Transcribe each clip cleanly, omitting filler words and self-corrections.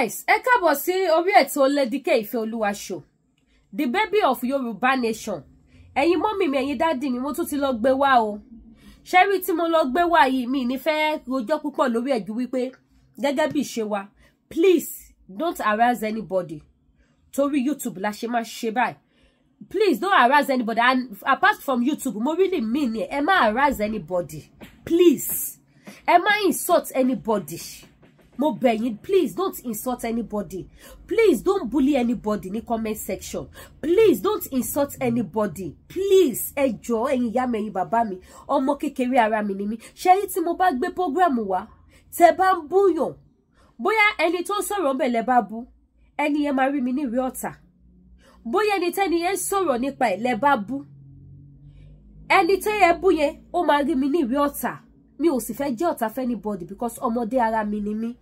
Yes, ẹ káàbọ̀ sí orí ètò Lady K Ifeoluwa show, the baby of Yoruba nation. Ẹ̀yin mọ́mì mi, ẹ̀yin dádì mi, mo tún ti lọ gbé wá o. Ṣẹ́rí tí mo lọ gbé wá yìí, mi ní fẹ́ rojọ́ púpọ̀ lórí ẹ̀ ju wípé gẹ́gẹ́ bí ìṣe wa, please don't harass anybody. Torí YouTube la ṣe máa ṣe báyìí. Please don't harass anybody. And apart from YouTube, mo really mean it. Ẹ má harass anybody. Please. Ẹ má insult anybody. Mo bẹ̀ yín, please don't insult anybody. Please don't bully anybody in the comment section. Please don't insult anybody. Please, ẹ jọ̀ọ́ ẹ̀yin ìyá mi, ẹ̀yin bàbá mi, ọmọ kékeré ara mi ni mí. Ṣé rí tí mo bá gbé program wá, tẹ́ bá ń búyàn, bóyá ẹni tó sọ̀rọ̀ ńbẹ̀ lẹ bá bú, ẹni yẹn máa rí mi ní ìrí ọ̀tá. Bóyá ẹni tẹ́ni yẹn sọ̀rọ̀ nípa ẹ̀ lẹ bá bú, ẹni tẹ́ yẹ bú yẹn ó máa rí mi ní ìrí ọ̀tá. Mi ò sì fẹ́ jẹ́ ọ̀tá fẹ́ anybody because ọmọdé ara mi ni mí.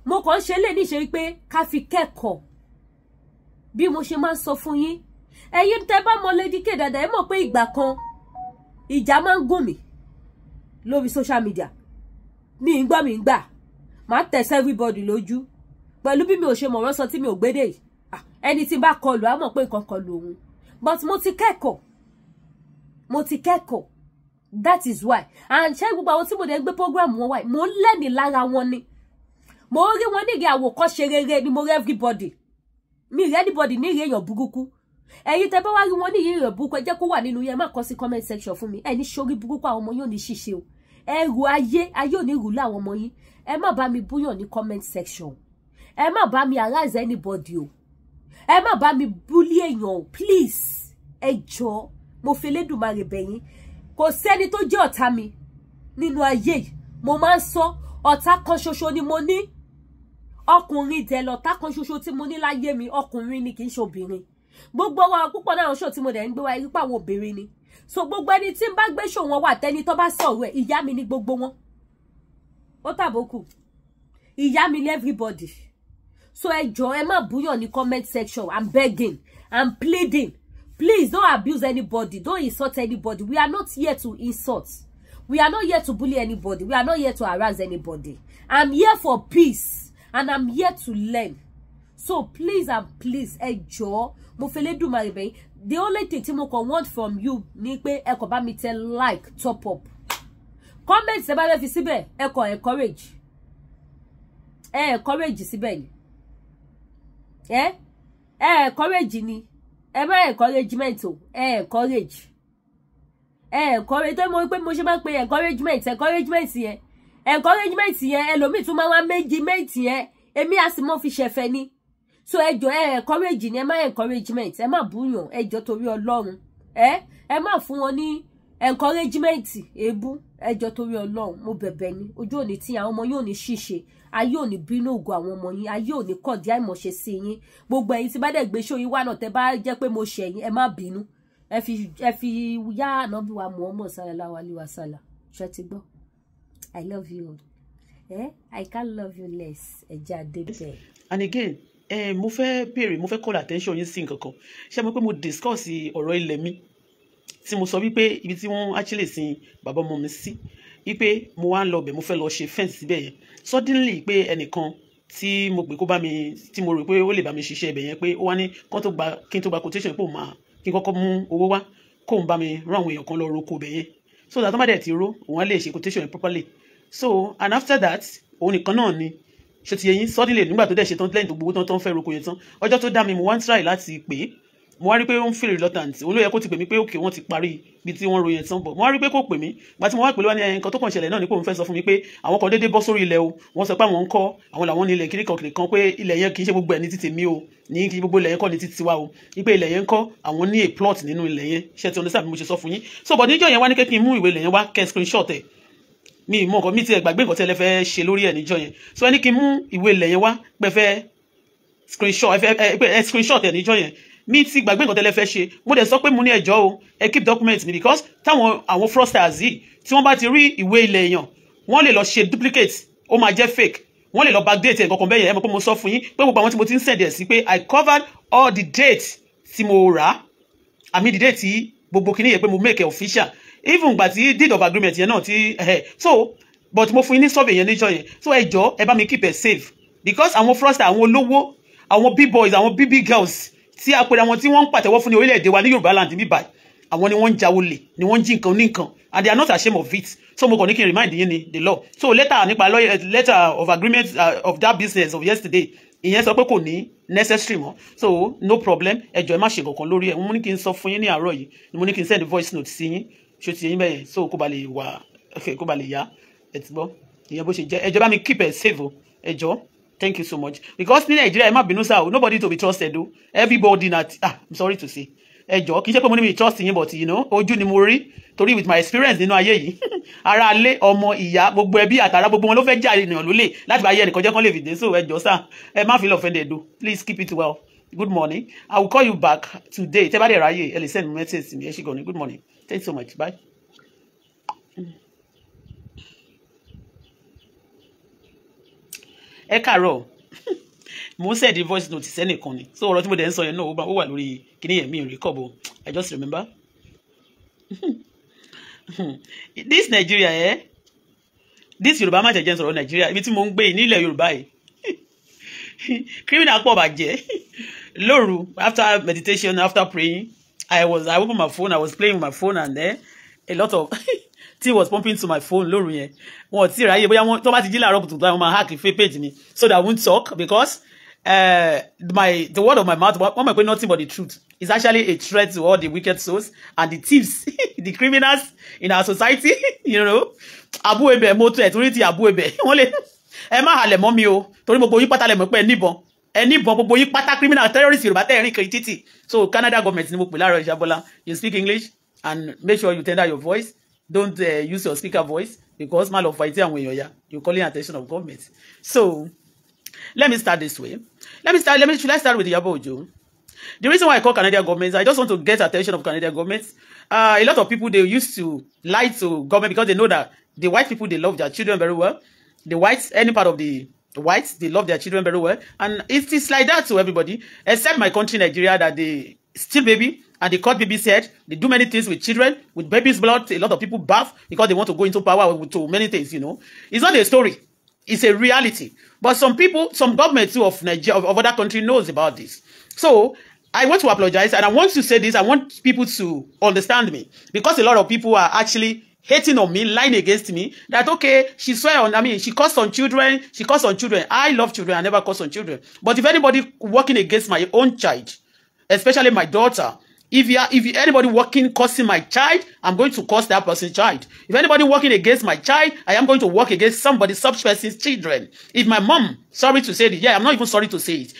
Mo kàn ṣe lè níṣe wípé ká fi kẹ́kọ̀ọ́ bí mo ṣe máa ń sọ fún yín. Ẹ̀yin tẹ́ bá mọ Lady K dáadáa, ẹ mọ̀ pé ìgbà kan ìjà máa ń gùn mí lórí social media. Mi ń gbà máa tẹ̀sí everybody lójú pẹ̀lú bí mi ò ṣe mọ̀rọ̀ sọ tí mi ò gbédè yìí. Ẹni tí bá kọlù á mọ̀ pé nǹkan kọlù òun. But mo ti kẹ́kọ̀ọ́. That is why. And ṣé gbogbo àwọn tí mo dẹ̀ ń gbé program wọn wáyé, mo ń lẹ́ni lára wọn ni. Mo rí wọn nígi àwòkọ́ṣe rere ni mo rí everybody. Mi rí anybody ní ìrí èèyàn burúkú. Ẹ̀yin tẹ́ bá wá rí wọn ní ìrí èèyàn burúkú, ẹ jẹ́ kó wà nínú yẹn, má kọ sí comment section fún mi. Ẹni ṣorí burúkú àwọn ọmọ yóò ní ṣíṣe o. Ẹrù ayé ò ní rù láwọn ọmọ yín. Ẹ má bá mi búyàn ní comment section. Ẹ má bá mi harass anybody o. Ẹ má bá mi bully èèyàn o. Please. Ẹ jọ̀ọ́, mo fi Elédùmarè bẹ̀ yín. Kò sẹ́ni tó jẹ́ ọ̀tá mi nínú ayé yìí. Mo máa ń sọ ọ̀tá kan ṣoṣo ni mo ní. Ọkùnrin dẹ̀ lọ̀tá kan ṣoṣo tí mo ní láyé mi, ọkùnrin ni kì í ṣe obìnrin. Gbogbo wa púpọ̀ náà show tí mo dẹ̀ ń gbé wá rí pé àwọn obìnrin ni. So gbogbo ẹni tí ń bá gbé show wọn wà tẹ́ni tó bá sọ̀rọ̀ ẹ̀, ìyá mi ni gbogbo wọn. Ó tàbókù. Ìyá mi ni everybody. So ẹ jọ̀ọ́ ẹ má búyàn ní comment section. I'm begging. I'm pleading. Please don't abuse anybody. Don't insult anybody. We are not here to insult. We are not here to bully anybody. We are not here to harass anybody. I'm here for peace. And I'm here to learn. So please and please, ẹ jọ̀ọ́, mo fẹ́ Elédùmarè bẹ̀ yín. The only thing tí mo kàn want from you ni pé ẹ kàn bá mi tẹ like, top up. Comment ẹ bá fẹ́ fi síbẹ̀, ẹ kàn encourage. Encourage síbẹ̀ ni. Encourage ni. Ẹ má encouragement o. Encourage. Encourage. Tó mo pé mo ṣe máa ń pe encouragement yẹn. Encouragement yẹn ẹlòmíì tún máa wá méjì yẹn. Èmi á sì mọ́ fi ṣẹ̀fẹ̀ ni. So ẹ jọ̀ọ́ encourage ni, ẹ má encouragement. Ẹ má búyàn, ẹ jọ̀ọ́ torí Ọlọ́run. Ẹ má fún wọn ní encouragement èébú. Ẹ jọ̀ọ́ torí Ọlọ́run, mo bẹ̀bẹ̀ ni. Ojú òní tí àwọn ọmọ yóò ní ṣìṣe. Ayé ò ní bínú ògo àwọn ọmọ yín. Ayé ò ní kọ̀dí àìmọ̀ṣe sí yín. Gbogbo ẹ̀yin tí bá dẹ̀ gbé show yín wá náà tẹ́ bá jẹ́ pé mo ṣẹ̀ yín, ẹ má bínú. Ẹ fi yá Ànábì wa Muhammad sallallahu alaihi wasallam. Ṣé ti gbọ́? I love you. I can't love you less. And again, mo fẹ́ call attention yín sí nǹkan kan. Ṣé mo pé mo discuss ọ̀rọ̀ ilẹ̀ mi tí mo sọ wípé ibi tí wọ́n actually sin bàbá ọmọ mi sí, wípé mo wá ń lọ bẹ̀, mo fẹ́ lọ ṣe fence síbẹ̀ yẹn. Suddenly pé ẹnìkan tí mo pè kó bá mi, tí mo rò pé ó lè bá mi ṣiṣẹ́ ibẹ̀ yẹn, pé ó wá ní kí n tó gba quotation pé kí n kọ́kọ́ mú owó wá kó ń bá mi rán àwọn èèyàn kan lọ roko ibẹ̀ yẹn. So that somebody ti ro, òun á lè ṣe quotation yẹn properly. So and after that, òun nìkan náà ni ṣe ti yẹyin suddenly nígbà tó dẹ̀ ṣe tán lẹ́yìn tó gbogbo tán fẹ́ roko yẹn tán. Ọjọ́ tó dá mi, mo wá ń try láti pè é. Mo wá rí pé ó ń feel reluctant. Òun ló yẹ kó ti pè mí pé okay, wọ́n ti parí bí tí wọ́n ro yẹn tán bọ̀. Mo wá rí pé kó pè mí. Ìgbà tí mo wá pè ló wá ní nǹkan tó kàn ṣẹlẹ̀ náà ni pé òun fẹ́ sọ fún mi pé àwọn kan déédéé bọ́ sórí ilẹ̀ o. Wọ́n sọ pé àwọn ń kọ́, àwọn làwọn ní ilẹ̀ kìnìkan pé ilẹ̀ yẹn kì í ṣe gbogbo ẹ̀ ní títì mi o. Ní kí gbogbo ilẹ̀ yẹn kọ́ ní títì wa o. Wípé ilẹ̀ yẹn ń kọ́, àwọn ní a plot nínú ilẹ̀ yẹn. Ṣé ti understand bí mo ṣe sọ fún yín? So but níjọ́ yẹn wá ní kí n mú ìwé ilẹ̀ yẹn wá kẹ́ screenshot ẹ̀. Mi mọ̀ nǹkan mi ti gbàgbé nǹkan tí ẹ fẹ́ ṣe lórí ẹ̀ níjọ́ yẹn. So ẹni kí n mú ìwé ilẹ̀ yẹn wá pé fẹ́ screenshot ẹ̀ níjọ́ yẹn. Mi ti gbàgbé nǹkan tí ẹ fẹ́ ṣe. Mo dẹ̀ sọ pé mo ní ẹjọ́ o, ẹ keep document mi because àwọn fraudsters yìí tí wọ́n bá ti rí ìwé ilẹ̀ èèyàn, wọ́n lè lọ ṣe duplicate, ó máa jẹ́ fake. Wọ́n lè lọ backdate ẹ̀ kankan bẹ́ẹ̀ yẹn. Ẹ mọ̀ pé mo sọ fún yín pé gbogbo àwọn tí mo ti ń send ẹ̀ sí pé I covered all the dates tí mo rà. Àmì the date tí gbogbo kìíní yẹn pé mo make it official. Even gbà tí deed of agreement yẹn náà tí so but mo fún yín ní survey yẹn níjọ́ yẹn. So ẹ jọ̀ọ́ ẹ bá mi keep it safe because àwọn fraudster, àwọn olówó, àwọn big boys, àwọn big girls tí a pèrè àwọn tí wọ́n ń pàtẹ́wọ́ fún ní orílẹ̀-èdè wa ní Yorùbá land bí báyìí, àwọn ni wọ́n ń jáwolè, ni wọ́n ń jí nǹkan ní nǹkan, and they are not ashamed of it. So mo kàn ní kí n remind yín ni the law. So letter of agreement of that business of yesterday, ìyẹn sọ pé kò ní necessary mọ́. So no problem, ẹjọ́ ẹ má ṣe kankan lórí ẹ̀. Mo ní kí n sọ fún yín ní àárọ̀ yìí, mo ní kí n send voice note sí yín, ṣó ti yín bẹ́ẹ̀, so kó ba lè wà, kó ba lè yá, ẹ ti gbọ́. Ìyẹn bó ṣe jẹ́, ẹjọ́ bá mi keep it safe o, ẹjọ́. Thank you so much. Because ní Nigeria, ẹ má bínú sá o, nobody to be trusted o. Everybody I'm sorry to say. Ẹjọ́, kì í ṣe pé mo ní mi trust yín, but you know, ojú ni mo rí, torí with my experience nínú ayé yìí. Ara ilé, ọmọ, ìyá, gbogbo ẹbí àtàrà, gbogbo wọn ló fẹ́ jà ènìyàn lólè láti bá yẹ ẹnìkan jẹ́ kán lè fìdí. So ẹjọ́ sá, ẹ má feel offended o. Please keep it well. Good morning. I will call you back today. Tẹ́ bá dẹ̀ ráyè, ẹ lè send message sí mi. Ẹ ṣé gan ni. Good morning. Thanks so much. Bye. Ẹ káàárọ̀. Mo said the voice note sẹ́nìkan ni. So ọ̀rọ̀ tí mo dẹ̀ ń sọ yẹn náà ó wà lórí kíní yẹn mi rí kọ́bọ̀. I just remember. This Nigeria, this Yorùbá má jẹ́jẹ́ sọ̀rọ̀ Nigeria, ibi tí mo ń gbé nílẹ̀ Yorùbá yìí. Criminal pọ̀ bàjẹ́. Lóru, after meditation, after praying, I opened my phone, I was playing with my phone, and then a lot of tea was pumping to my phone lóru yẹn. Wọ́n ti ráyè bóyá wọ́n tó bá ti jí láàárọ̀ kùtùkùtù wọ́n máa hack fake page mi so that I won't talk, because the word of my mouth, one might nothing but the truth, is actually a threat to all the wicked souls and the thieves, the criminals in our society. You know, Abu Ebe moto authority Abu Ebe. Wọ́n lè ẹ má halẹ̀ mọ́ mi o, torí gbogbo yín pátá lẹ mọ̀ pé ẹnìbọn gbogbo yín pátá criminal terrorist Yorùbá tẹ́ ẹ̀rín kiri títì. So Canada government ni mo pè láàárọ̀ Ìṣàbọ̀lá. You speak English and make sure you tender your voice. Don't use your speaker voice, because man of fighting and when you're calling attention of government. So let me start this way. Should I start with Iyabo Ojo? The reason why I call Canadian government, I just want to get attention of Canadian government. A lot of people, they used to lie to government because they know that the white people, they love their children very well. The whites, any part of the whites, they love their children very well. And it is like that to everybody, except my country, Nigeria, that they steal baby and they cut baby's head. They do many things with children, with baby's blood. A lot of people bath because they want to go into power to many things, you know. It's not a story. It's a reality. But some people, some government too of Nigeria, of other country knows about this. So I want to apologize, and I want to say this. I want people to understand me, because a lot of people are actually hating on me, lying against me, that okay, she cursed on children, I love children, I never curse on children. But if anybody working against my own child, especially my daughter, if anybody working cursing my child, I'm going to curse that person's child. If anybody working against my child, I am going to work against somebody, such person's children. If my mom, sorry to say it, I'm not even sorry to say it.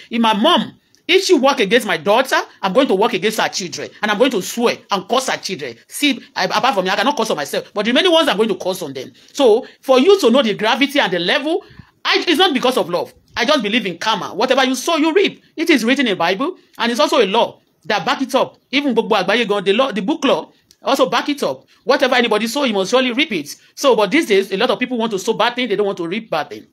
If she work against my daughter, I'm going to work against her children. And I'm going to swear and curse her children. See, apart from me, I cannot curse on myself. But the remaining ones, I'm going to curse on them. So, for you to know the gravity and the level, it's not because of love. I just believe in karma. Whatever you sow, you reap. It is written in the Bible. And it's also a law that back it up. Even the book law also back it up. Whatever anybody sow, you must surely reap it. So, but these days, a lot of people want to sow bad things. They don't want to reap bad things.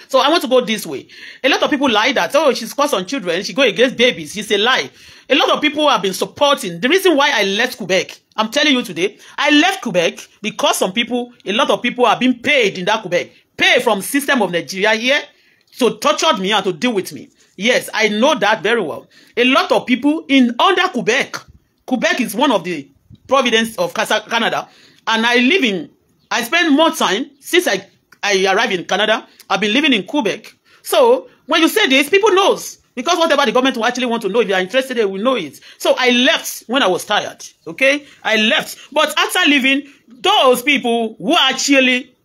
So I want to go this way. A lot of people lie that, oh, she's cursed on children, she go against babies. It's a lie. A lot of people have been supporting. The reason why I left Quebec, I'm telling you today, I left Quebec because a lot of people have been paid in that Quebec. Pay from system of Nigeria here to torture me and to deal with me. Yes, I know that very well. A lot of people under Quebec. Quebec is one of the provinces of Canada. And I spend more time since I arrived in Canada. I've been living in Quebec. So when you say this, people knows. Because whatever the government will actually want to know, if you are interested, they will know it. So I left when I was tired. Okay? I left. But after leaving, those people who actually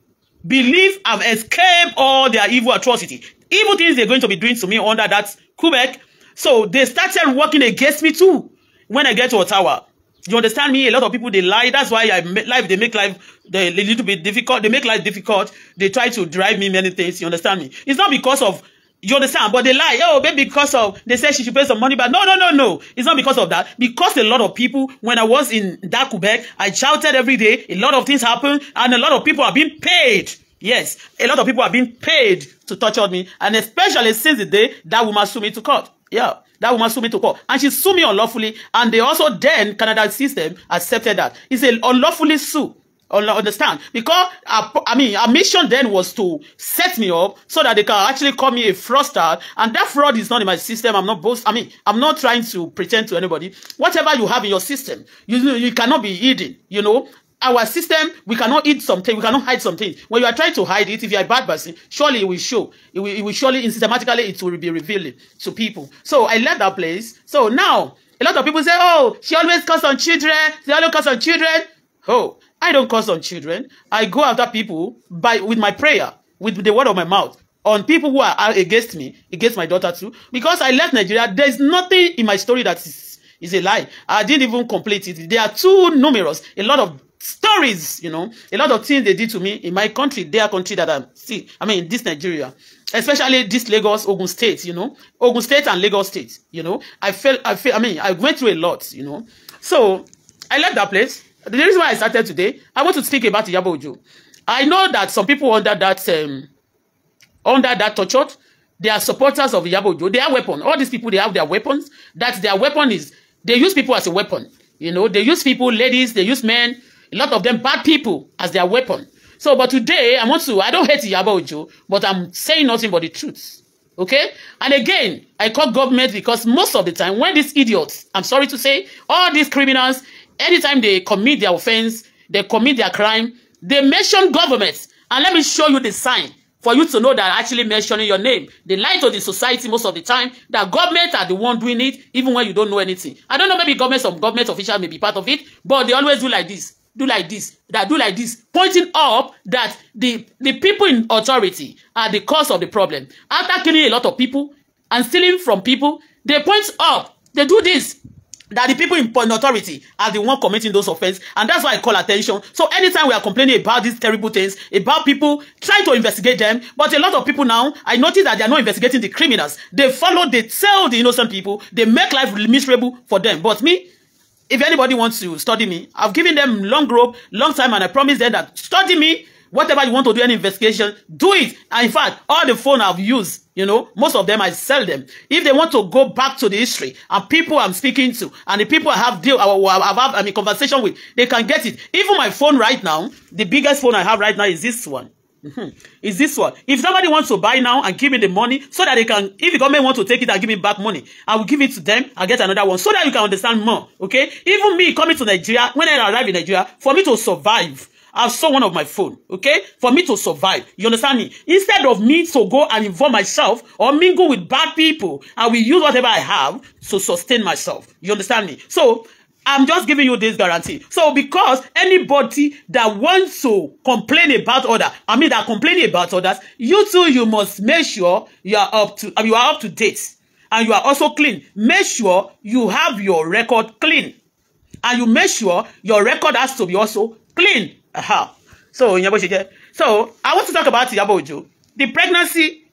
believe I've escaped all their evil atrocity, evil things they're going to be doing to me under that Quebec, so they started working against me too when I get to Ottawa. You understand me? A lot of people, they lie. That's why they make life a little bit difficult. They make life difficult. They try to drive me many things. You understand me? It's not because of, you understand, but they lie. Oh, maybe because of, they say she should pay some money back. No. It's not because of that. Because a lot of people, when I was in that Quebec, I shouted every day. A lot of things happened, and a lot of people are being paid. Yes, a lot of people are being paid to torture me, and especially since the day that woman sued me to court. Yeah, that woman sued me to court, and she sued me unlawfully, and they also then Canada system accepted that. It's an unlawfully sue. Understand? Because our mission then was to set me up so that they can actually call me a fraudster, and that fraud is not in my system. I'm not trying to pretend to anybody. Whatever you have in your system, you cannot be hidden. You know, our system, we cannot hide something, we cannot hide something. When you are trying to hide it, if you are a bad person, surely it will show. It will surely, systematically, it will be revealed to people. So I left that place. So now, a lot of people say, oh, she always curse on children. She always curse on children. Oh, I don't curse on children. I go after people with my prayer, with the word of my mouth, on people who are against me, against my daughter too. Because I left Nigeria, there is nothing in my story that is a lie. I didn't even complete it. They are too numerous. A lot of stories, you know, a lot of things they did to me in my country, their country that I'm still, this Nigeria. Especially this Lagos, Ogun State, you know, Ogun State and Lagos State, you know, I went through a lot, you know. So I left that place. The reason why I started today, I want to speak about Iyabo Ojo. I know that some people under that torture, they are supporters of Iyabo Ojo. They have weapons. All these people, they have their weapons. That their weapon is, they use people as a weapon. You know, they use people, ladies, they use men, a lot of them bad people as their weapon. So, but today, I don't hate Iyabo Ojo, but I'm saying nothing but the truth. Okay? And again, I call government because most of the time, when these idiots, I'm sorry to say, all these criminals, anytime they commit their offense, they commit their crime, they mention government. And let me show you the sign for you to know that actually mentioning your name. They lie to the society most of the time that government are the one doing it, even when you don't know anything. I don't know, maybe some government officials may be part of it, but they always do like this. Do like this, pointing up that the people in authority are the cause of the problem. After killing a lot of people and stealing from people, they point up, they do this, that the people in authority are the one committing those offenses, and that's why I call attention. So anytime we are complaining about these terrible things, about people trying to investigate them, but a lot of people now, I notice that they are not investigating the criminals. They tell the innocent people, they make life miserable for them. But me, if anybody wants to study me, I've given them long rope, long time, and I promise them that study me, whatever you want to do, any investigation, do it. And in fact, all the phone I've used, you know, most of them, I sell them. If they want to go back to the history, and people I'm speaking to, and the people I have conversation with, they can get it. Even my phone right now, the biggest phone I have right now is this one. Is this one. If somebody wants to buy now and give me the money so that they can, if the government wants to take it and give me back money, I will give it to them. I'll get another one so that you can understand more. Okay? Even me coming to Nigeria, when I arrive in Nigeria, for me to survive, I've sold one of my phone. Okay? For me to survive. You understand me? Instead of me to go and involve myself or mingle with bad people, I will use whatever I have to sustain myself. You understand me? So, I'm just giving you this guarantee. So because anybody that wants to complain about others, that complaining about others, you too, you must make sure you are up to date. And you are also clean. Make sure you have your record clean. And you make sure your record has to be also clean. So I want to talk about Iyabo Ojo. The pregnancy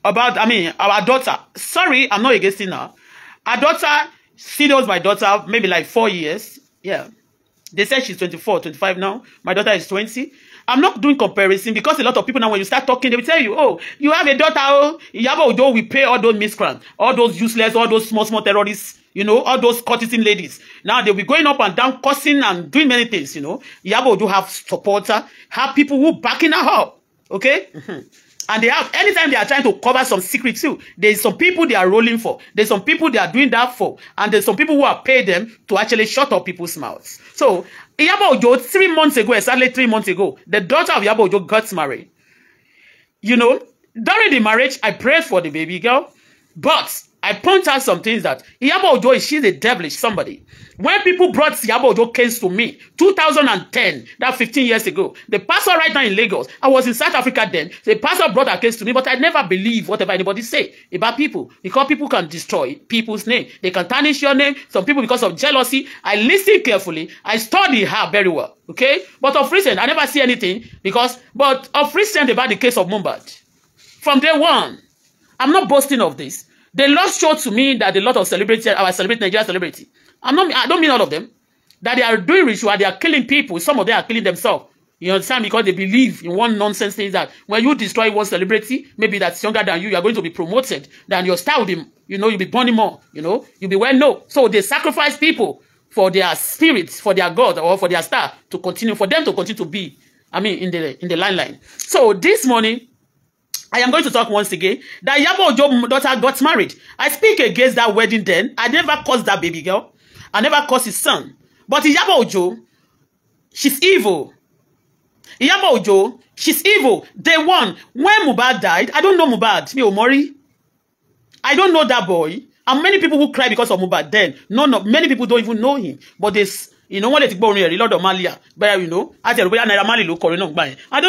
about, our daughter. Sorry, I'm not against it now. Our daughter, she knows my daughter maybe like 4 years. Yeah. They said she's 24, 25 now. My daughter is 20. I'm not doing comparison because a lot of people now, when you start talking, they will tell you, oh, you have a daughter, oh, Iyabo Ojo will pay all those miscreants, all those useless, all those small terrorists, you know, all those courtesan ladies. Now they'll be going up and down, cursing and doing many things, you know. Iyabo Ojo have supporter, have people who backing her up. Okay? And they have, anytime they are trying to cover some secret too, there's some people they are rolling for. There's some people they are doing that for. And there's some people who are paid them to actually shut up people's mouths. So, Iyabo Ojo, 3 months ago, exactly 3 months ago, the daughter of Iyabo Ojo got married. You know, during the marriage, I prayed for the baby girl. But I point out some things that Iyabo Ojo, she's a devilish somebody. When people brought Iyabo Ojo case to me, 2010, that 15 years ago, the pastor right now in Lagos, I was in South Africa then, the pastor brought a case to me, but I never believe whatever anybody say about people, because people can destroy people's name. They can tarnish your name. Some people, because of jealousy, I listen carefully. I study her very well, okay? But of recent, I never see anything, but of recent about the case of Mohbad. From day one, I'm not boasting of this. The Lord showed to me that a lot of celebrities, our Nigerian celebrity, I don't mean all of them, that they are doing ritual, they are killing people. Some of them are killing themselves. You understand? Because they believe in one nonsense thing that when you destroy one celebrity, maybe that's younger than you are going to be promoted, then your star will be, you'll be burning more, you'll be well known. So they sacrifice people for their spirits, for their God, or for their star to continue, for them to continue to be, I mean, in the line. So this morning, I am going to talk once again that Iyabo Ojo's daughter got married. I speak against that wedding then. I never caused that baby girl. I never caused his son. But Iyabo Ojo, she's evil. Iyabo Ojo, she's evil. Day one, when Mohbad died, I don't know Mohbad, me Omori. I don't know that boy. And many people who cry because of Mohbad then, many people don't even know him. But this, you know, when they go a lot of Malia, but you know, I don't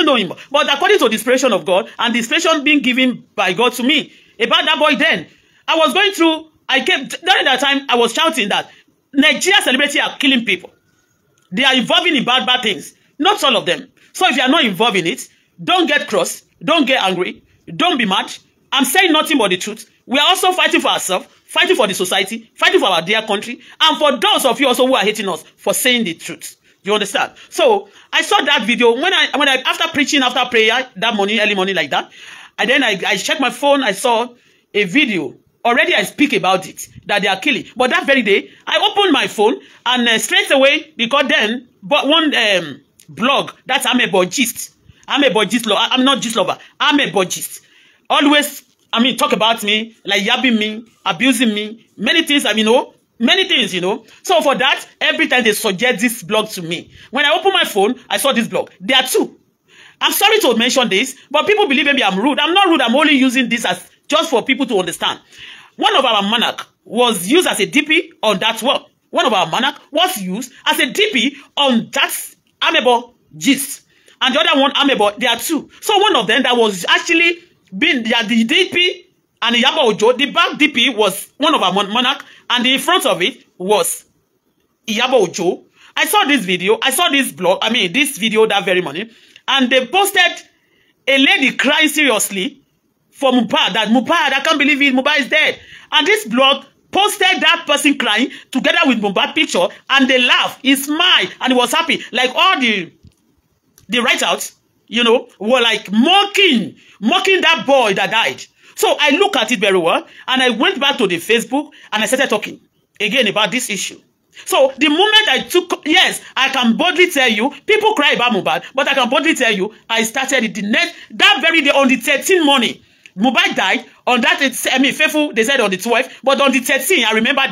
know him. But according to the inspiration of God and the inspiration being given by God to me about that boy then, I was going through, during that time, I was shouting that Nigeria celebrities are killing people. They are involving in bad things. Not all of them. So if you are not involved in it, don't get cross, don't get angry, don't be mad. I'm saying nothing but the truth. We are also fighting for ourselves, fighting for the society, fighting for our dear country, and for those of you also who are hating us for saying the truth. You understand? So I saw that video when I after preaching, after prayer that morning, early morning like that, and then I checked my phone. I saw a video. Already I speak about it, that they are killing. But that very day, I opened my phone and straight away, because then, but one blog, that's Amebo Gist. Amebo Gist, I'm not Gist lover. Amebo Gist. Always, I mean, talk about me, like yabbing me, abusing me, many things, many things, you know. So for that, every time they suggest this blog to me, when I open my phone, I saw this blog. There are two. I'm sorry to mention this, but people believe maybe I'm rude. I'm not rude. I'm only using this as just for people to understand. One of our monarch was used as a DP on that work. One of our monarch was used as a DP on that Amebo Gist. And the other one, Amebo, there are two. So one of them that was actually being the DP and Iyabo Ojo, the back DP was one of our monarch, and the front of it was Iyabo Ojo. I saw this video, I saw this blog, this video that very morning, and they posted a lady crying seriously for Mohbad, that Mohbad, I can't believe it, Mohbad is dead. And this blog posted that person crying together with Mohbad picture, and they laughed, he smiled, and he was happy. Like all the write-outs, you know, were like mocking that boy that died. So I look at it very well, and I went back to the Facebook, and I started talking again about this issue. So the moment I took, yes, I can boldly tell you, people cry about Mohbad, but I can boldly tell you, I started it that very day on the 13th morning. Mohbad died on that, faithful, they said on the 12th, but on the 13th, I remember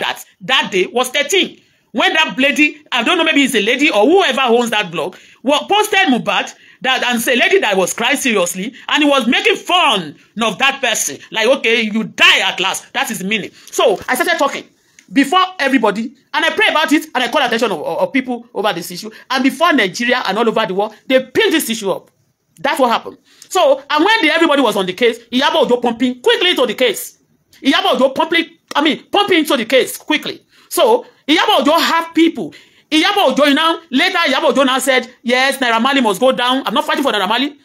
that day was 13. When that lady, I don't know, maybe it's a lady or whoever owns that blog, posted Mohbad, and a lady that was crying seriously, and he was making fun of that person. Like, okay, you die at last. That is the meaning. So I started talking before everybody, and I pray about it, and I call attention of people over this issue. And before Nigeria and all over the world, they picked this issue up. That's what happened. So, and when everybody was on the case, Iyabo Ojo pumping quickly into the case. Iyabo Ojo pumping into the case quickly. So, Iyabo Ojo have people. Iyabo Ojo later Iyabo Ojo now said, yes, Naira Marley must go down. I'm not fighting for Naira Marley.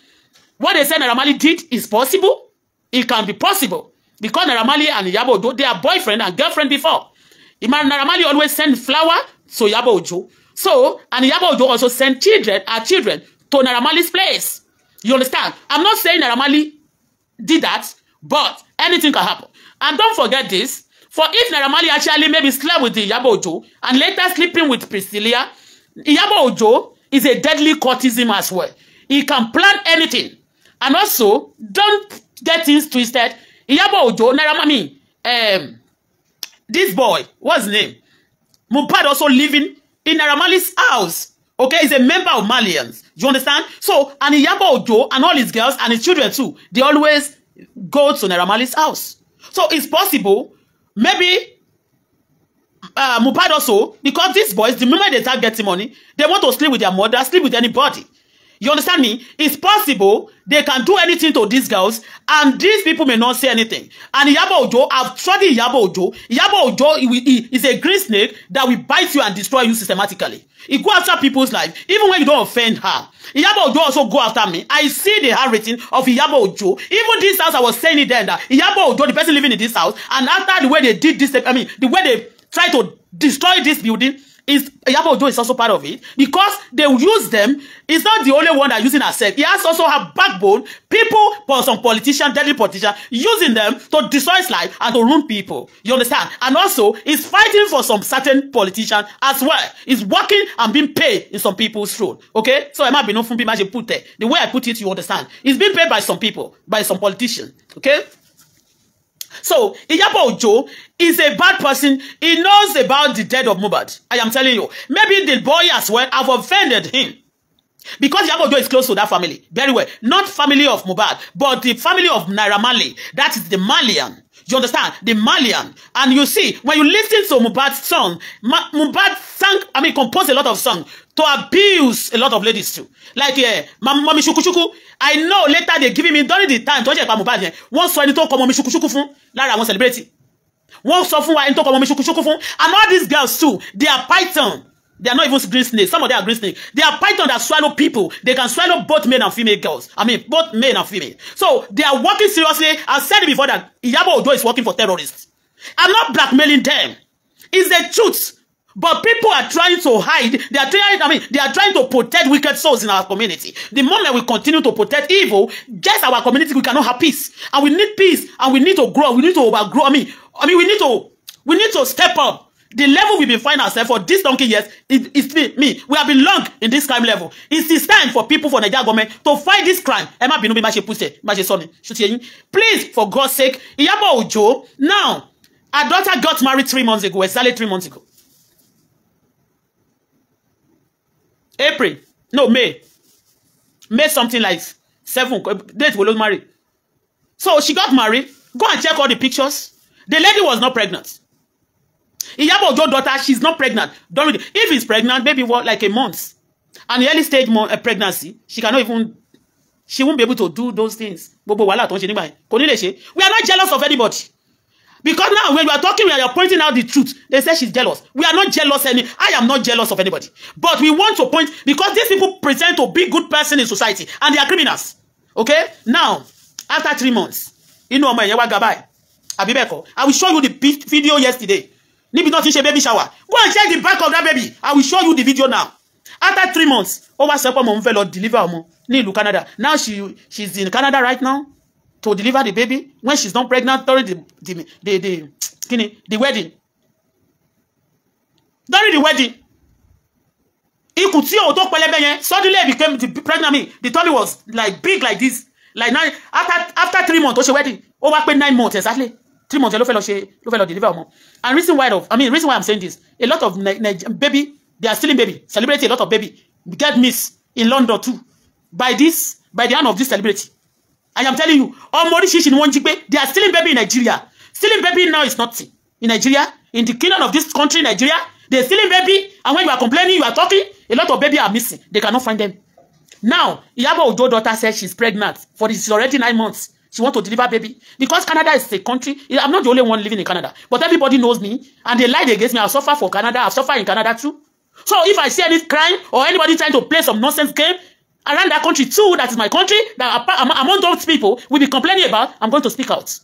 What they said Naira Marley did is possible. It can be possible. Because Naira Marley and Iyabo Ojo, they are boyfriend and girlfriend before. Naira Marley always send flower to Iyabo Ojo. So, and Iyabo Ojo also send children to Naira Marley's place. You understand? I'm not saying Naira Marley did that, but anything can happen. And don't forget this. For if Naira Marley actually maybe slept with Iyabo Ojo and later sleeping with Priscilla, Iyabo Ojo is a deadly courtesan as well. He can plan anything. And also, don't get things twisted. Iyabo Ojo, this boy, what's his name? Mohbad also living in Naira Marley's house. Okay, he's a member of Malians. You understand? So, and Iyabo Ojo and all his girls and his children too, they always go to Naira Marley's house. So it's possible, maybe Mohbad also, because these boys, the moment they start getting money, they want to sleep with their mother, sleep with anybody. You understand me? It's possible they can do anything to these girls, and these people may not say anything. And Iyabo Ojo, I've studied Iyabo Ojo. Iyabo Ojo is a green snake that will bite you and destroy you systematically. He go after people's life, even when you don't offend her. Iyabo Ojo also go after me. I see the handwriting of Iyabo Ojo. Even this house, I was saying it then, that Iyabo Ojo, the person living in this house, and after the way they did this, the way they tried to destroy this building, Iyabo Ojo is also part of it because they use them. It's not the only one that using herself. He has also her backbone. People, some politicians, deadly politicians, using them to destroy his life and to ruin people. You understand? And also, he's fighting for some certain politicians as well. He's working and being paid in some people's role. Okay? So, Emma Bino Fumbi Maje put there. The way I put it, you understand. He's being paid by some people, by some politicians. Okay? So, Iyabo Ojo is a bad person. He knows about the death of Mohbad. I am telling you. Maybe the boy as well have offended him. Because Iyabo Ojo is close to that family. Very well. Not family of Mohbad, but the family of Naira Marley. That is the Malian. You understand? The Malian. And you see, when you listen to Mohbad's song, Mohbad composed a lot of songs to abuse a lot of ladies too. Like, Mommy Shukushuku. I know later they giving me during the time to check Mohbad. One saw anything called Mommy Shukushuku fun. Lara won celebrity. One saw fun anything called Mommy Shukushuku fun. And all these girls too, they are python. They are not even green snakes. Some of them are green snakes. They are python that swallow people. They can swallow both male and female girls. Both male and female. So they are working seriously. I've said it before that Iyabo Ojo is working for terrorists. I'm not blackmailing them. It's the truth. But people are trying to hide. They are trying to protect wicked souls in our community. The moment we continue to protect evil, just our community, we cannot have peace. And we need peace. And we need to grow. We need to overgrow. We need to step up. The level we've been finding ourselves for this donkey years, it's me. We have been long in this crime level. It's time for people for Nigeria government to fight this crime. Please, for God's sake, Iyabo Ojo, now, her daughter got married 3 months ago, exactly 3 months ago. May something like 7 dates will marry. So she got married. Go and check all the pictures. The lady was not pregnant. Iyabo Ojo's daughter, she's not pregnant. If he's pregnant, maybe what, like a month. And the early stage pregnancy, she won't be able to do those things. We are not jealous of anybody. Because now when you are talking, when you are pointing out the truth, they say she's jealous. We are not jealous I am not jealous of anybody. But we want to point, because these people pretend to be good person in society, and they are criminals. Okay? Now, after 3 months, I will show you the video yesterday. Nibi not a baby shower. Go and check the back of that baby. I will show you the video now. After 3 months, over Sepa Monvelo deliver Nilu Canada. Now she's in Canada right now to deliver the baby when she's not pregnant during the wedding. During the wedding, suddenly it became pregnant. The tummy was like big like this. Like now, after 3 months, she wedding. Over 9 months exactly. 3 months, deliver. And reason why I'm saying this, a lot of baby, they are stealing baby, celebrity, a lot of baby get missed in London too. By the hand of this celebrity. I am telling you, they are stealing baby in Nigeria. Stealing baby now is nothing. In Nigeria, in the kingdom of this country, Nigeria, they're stealing baby, and when you are complaining, you are talking, a lot of baby are missing. They cannot find them. Now, Iyabo Ojo's daughter says she's pregnant for this already 9 months. She wants to deliver baby. Because Canada is a country. I'm not the only one living in Canada. But everybody knows me. And they lied against me. I've suffered for Canada. I've suffered in Canada too. So if I see any crime or anybody trying to play some nonsense game around that country too, that is my country, that among those people will be complaining about, I'm going to speak out.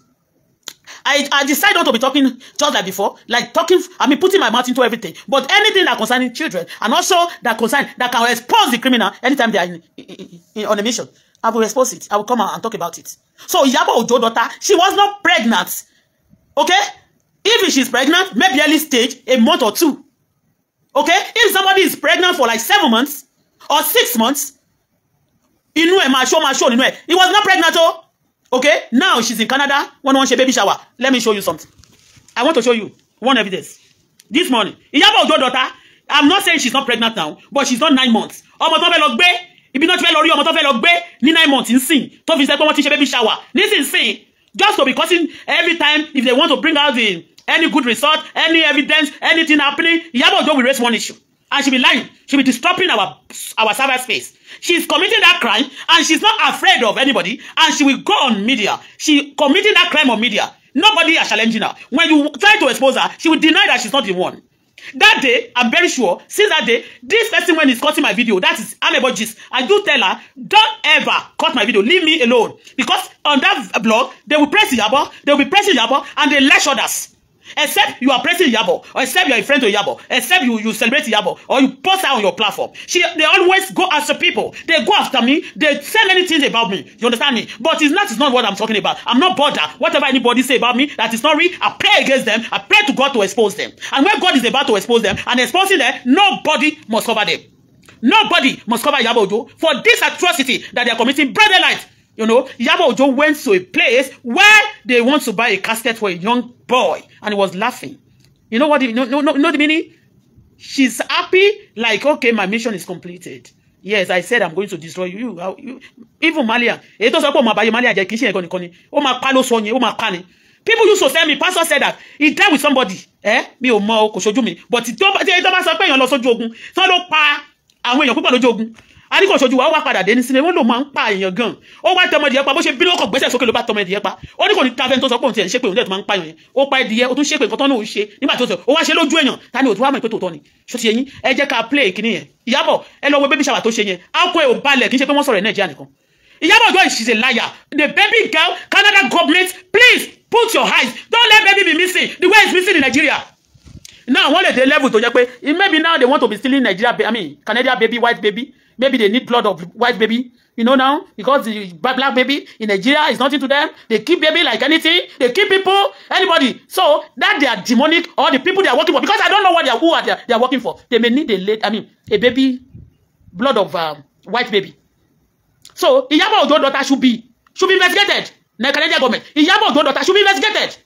I decide not to be talking just like before. Like talking, putting my mouth into everything. But anything that concerning children and also that can expose the criminal anytime they are on a mission, I will expose it. I will come out and talk about it. So Iyabo Ojo's daughter, she was not pregnant. Okay? If she's pregnant, maybe early stage, a month or 2. Okay? If somebody is pregnant for like 7 months or 6 months, it was not pregnant. Okay? Now she's in Canada. One baby shower. Let me show you something. I want to show you one evidence. This morning, Iyabo Ojo's daughter, I'm not saying she's not pregnant now, but she's not 9 months. If you not feel lori omo tó fẹ́ lọ gbé ní 9 months in sin tó fi ṣe pé wọ́n ti ṣe baby shower this is sin just to be causing every time if they want to bring out any good result, any evidence, anything happening, Iyabo Ojo will raise one issue and she'll be lying, she'll be disturbing our cyberspace. She's committing that crime and she's not afraid of anybody and she will go on media. She committing that crime on media. Nobody is challenging her. When you try to expose her, she will deny that she's not the one. That day, I'm very sure, since that day, this person when he's cutting my video, that is Amebo Gist, I do tell her, don't ever cut my video, leave me alone. Because on that blog, they will press Iyabo, they will be pressing Iyabo, and they lash others. Except you are praising Iyabo, or except you are a friend to Iyabo, except you celebrate Iyabo, or you post her on your platform. They always go after people. They go after me. They say many things about me. You understand me? But it's not what I'm talking about. I'm not bothered. Whatever anybody say about me that is not real, I pray against them. I pray to God to expose them. And when God is about to expose them and exposing them, nobody must cover them. Nobody must cover Iyabo Ojo for this atrocity that they are committing. Brother light. You know, Iyabo Ojo went to a place where they want to buy a casket for a young boy, and he was laughing. You know what? No, the meaning? She's happy, like, okay, my mission is completed. Yes, I said I'm going to destroy you. Even Malia. People used to tell me, Pastor said that he died with somebody. Me o mo ko soju mi. But it don't sọ pé èyàn lọ sójú ogun. So ló pa àwọn èyàn púpọ̀ lójú ogun. Ani ko soju wa wá padà dé ní sine wọ́n ló máa ń pa èyàn gan. Ó wá tọmọ díẹ̀ pa bó ṣe bí ló kò gbèsè sókè ló bá tọmọ díẹ̀ pa. Ó ní kò ní taven tó sọ pé òun ti en ṣe pé òun de tó máa ń pa èyàn. Ó pa díẹ̀ ó tún ṣe pé nǹkan tó ní òun ṣe nígbà tó sọ. Ó wá ṣe lójú èyàn. Ta ni ó tún wá mọ̀ pé tòótọ́ ni. Ṣó ti yín ẹ jẹ́ ká play kíni yẹn. Iyabo ẹ lọ wo baby shower tó ṣe yẹn. Akọ ẹ ò balẹ̀ kì í ṣe pé wọ́n sọ̀rọ̀ Nàìjíríà nìkan. Iyabo Ojo, she's a liar. The baby girl, Canada government, please put your eyes. Don't let baby be missing the way it's missing in Nigeria. Now, one at the level to just maybe now they want to be stealing Nigeria, Canadian baby, white baby. Maybe they need blood of white baby. You know now, because the black baby in Nigeria is nothing to them. They keep baby like anything. They keep people, anybody. So that they are demonic, or the people they are working for. Because I don't know what they are working for. They may need a baby, blood of white baby. So Iyabo Ojo daughter should be investigated. The Canadian government. Iyabo Ojo daughter should be investigated.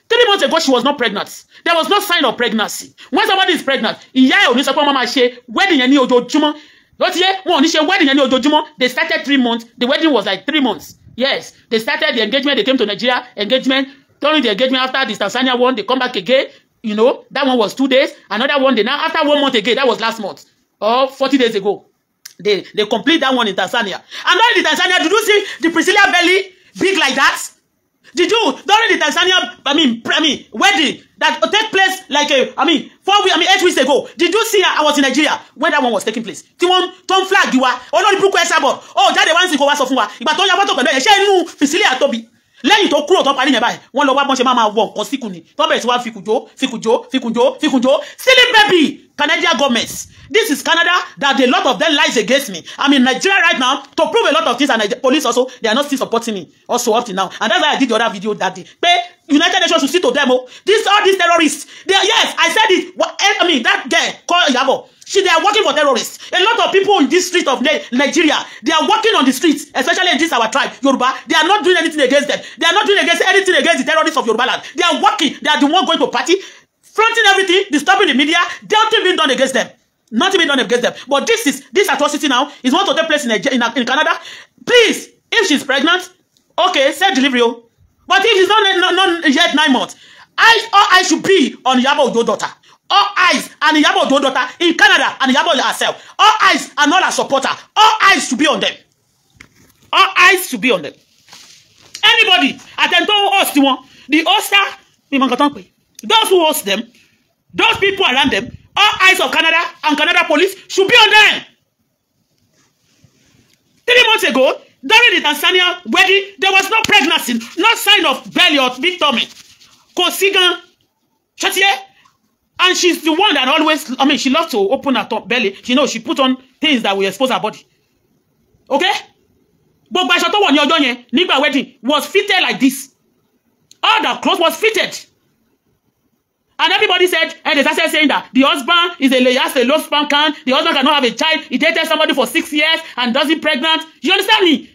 3 months ago, she was not pregnant. There was no sign of pregnancy. When somebody is pregnant, ìyá ò ní sọ pé mama ṣe wedding yẹn ní ojoojúmọ́. Ló ti yé, wọn ò ní ṣe wedding yẹn ní ojoojúmọ́. They started 3 months. The wedding was like 3 months. Yes, they started the engagement. They came to Nigeria. Engagement. During the engagement, after the Tanzania one, they come back again. You know, that one was 2 days. Another one, after 1 month again, that was last month or 40 days ago. They complete that one in Tanzania. And during the Tanzania, did you see the Priscilla belly big like that? Did you during the Tanzania wedding that take place like 8 weeks ago? Did you see I was in Nigeria when that one was taking place? Tí wọ́n ton flag you wa olórí burúkú Esabod. Oh, jáde wá nsin kó wá sọ fún wa. Ìgbà tó ya photo pẹ̀lú ẹ ṣé inú Priscilla tóbi. Lẹ́yìn tó kúrò tó parí yẹn báyìí. Wọ́n lọ wá bọ́n ṣe máa wọ nǹkan síkù ni. Tó bẹ̀rẹ̀ sí wá fikujo. Silly baby. Canadian governments. This is Canada that a lot of them lies against me. I'm in Nigeria right now to prove a lot of things, and police also, they are not still supporting me also up to now. And that's why I did the other video that day. But United Nations should see to them. All these terrorists. Yes, I said it. That girl called Iyabo. They are working for terrorists. A lot of people in this street of Nigeria, they are working on the streets, especially in this our tribe, Yoruba. They are not doing anything against them. They are not doing anything against the terrorists of Yoruba land. They are working. They are the one going to party, fronting everything, disturbing the media. Nothing being done against them. Nothing being done against them. But this atrocity now is going to take place in Canada. Please, if she's pregnant, okay, safe delivery. But if she's not yet 9 months, all eyes should be on Iyabo Ojo daughter. All eyes and Iyabo Ojo daughter in Canada and Iyabo herself. All eyes and all her supporter. All eyes should be on them. All eyes should be on them. Anybody, attend to host one. The hoster, those who host them, those people around them, all eyes of Canada and Canada police should be on them. 3 months ago, during the Tanzania wedding, there was no pregnancy, no sign of belly or big tummy. Kosigan, and she's the one that always, she loves to open her belly. She put on things that will expose her body. Okay? But by Shato one your Nigba wedding was fitted like this. All the clothes was fitted. And everybody said, and they started saying that the husband has a low sperm count. The husband cannot have a child. He dated somebody for 6 years and doesn't pregnant. You understand me?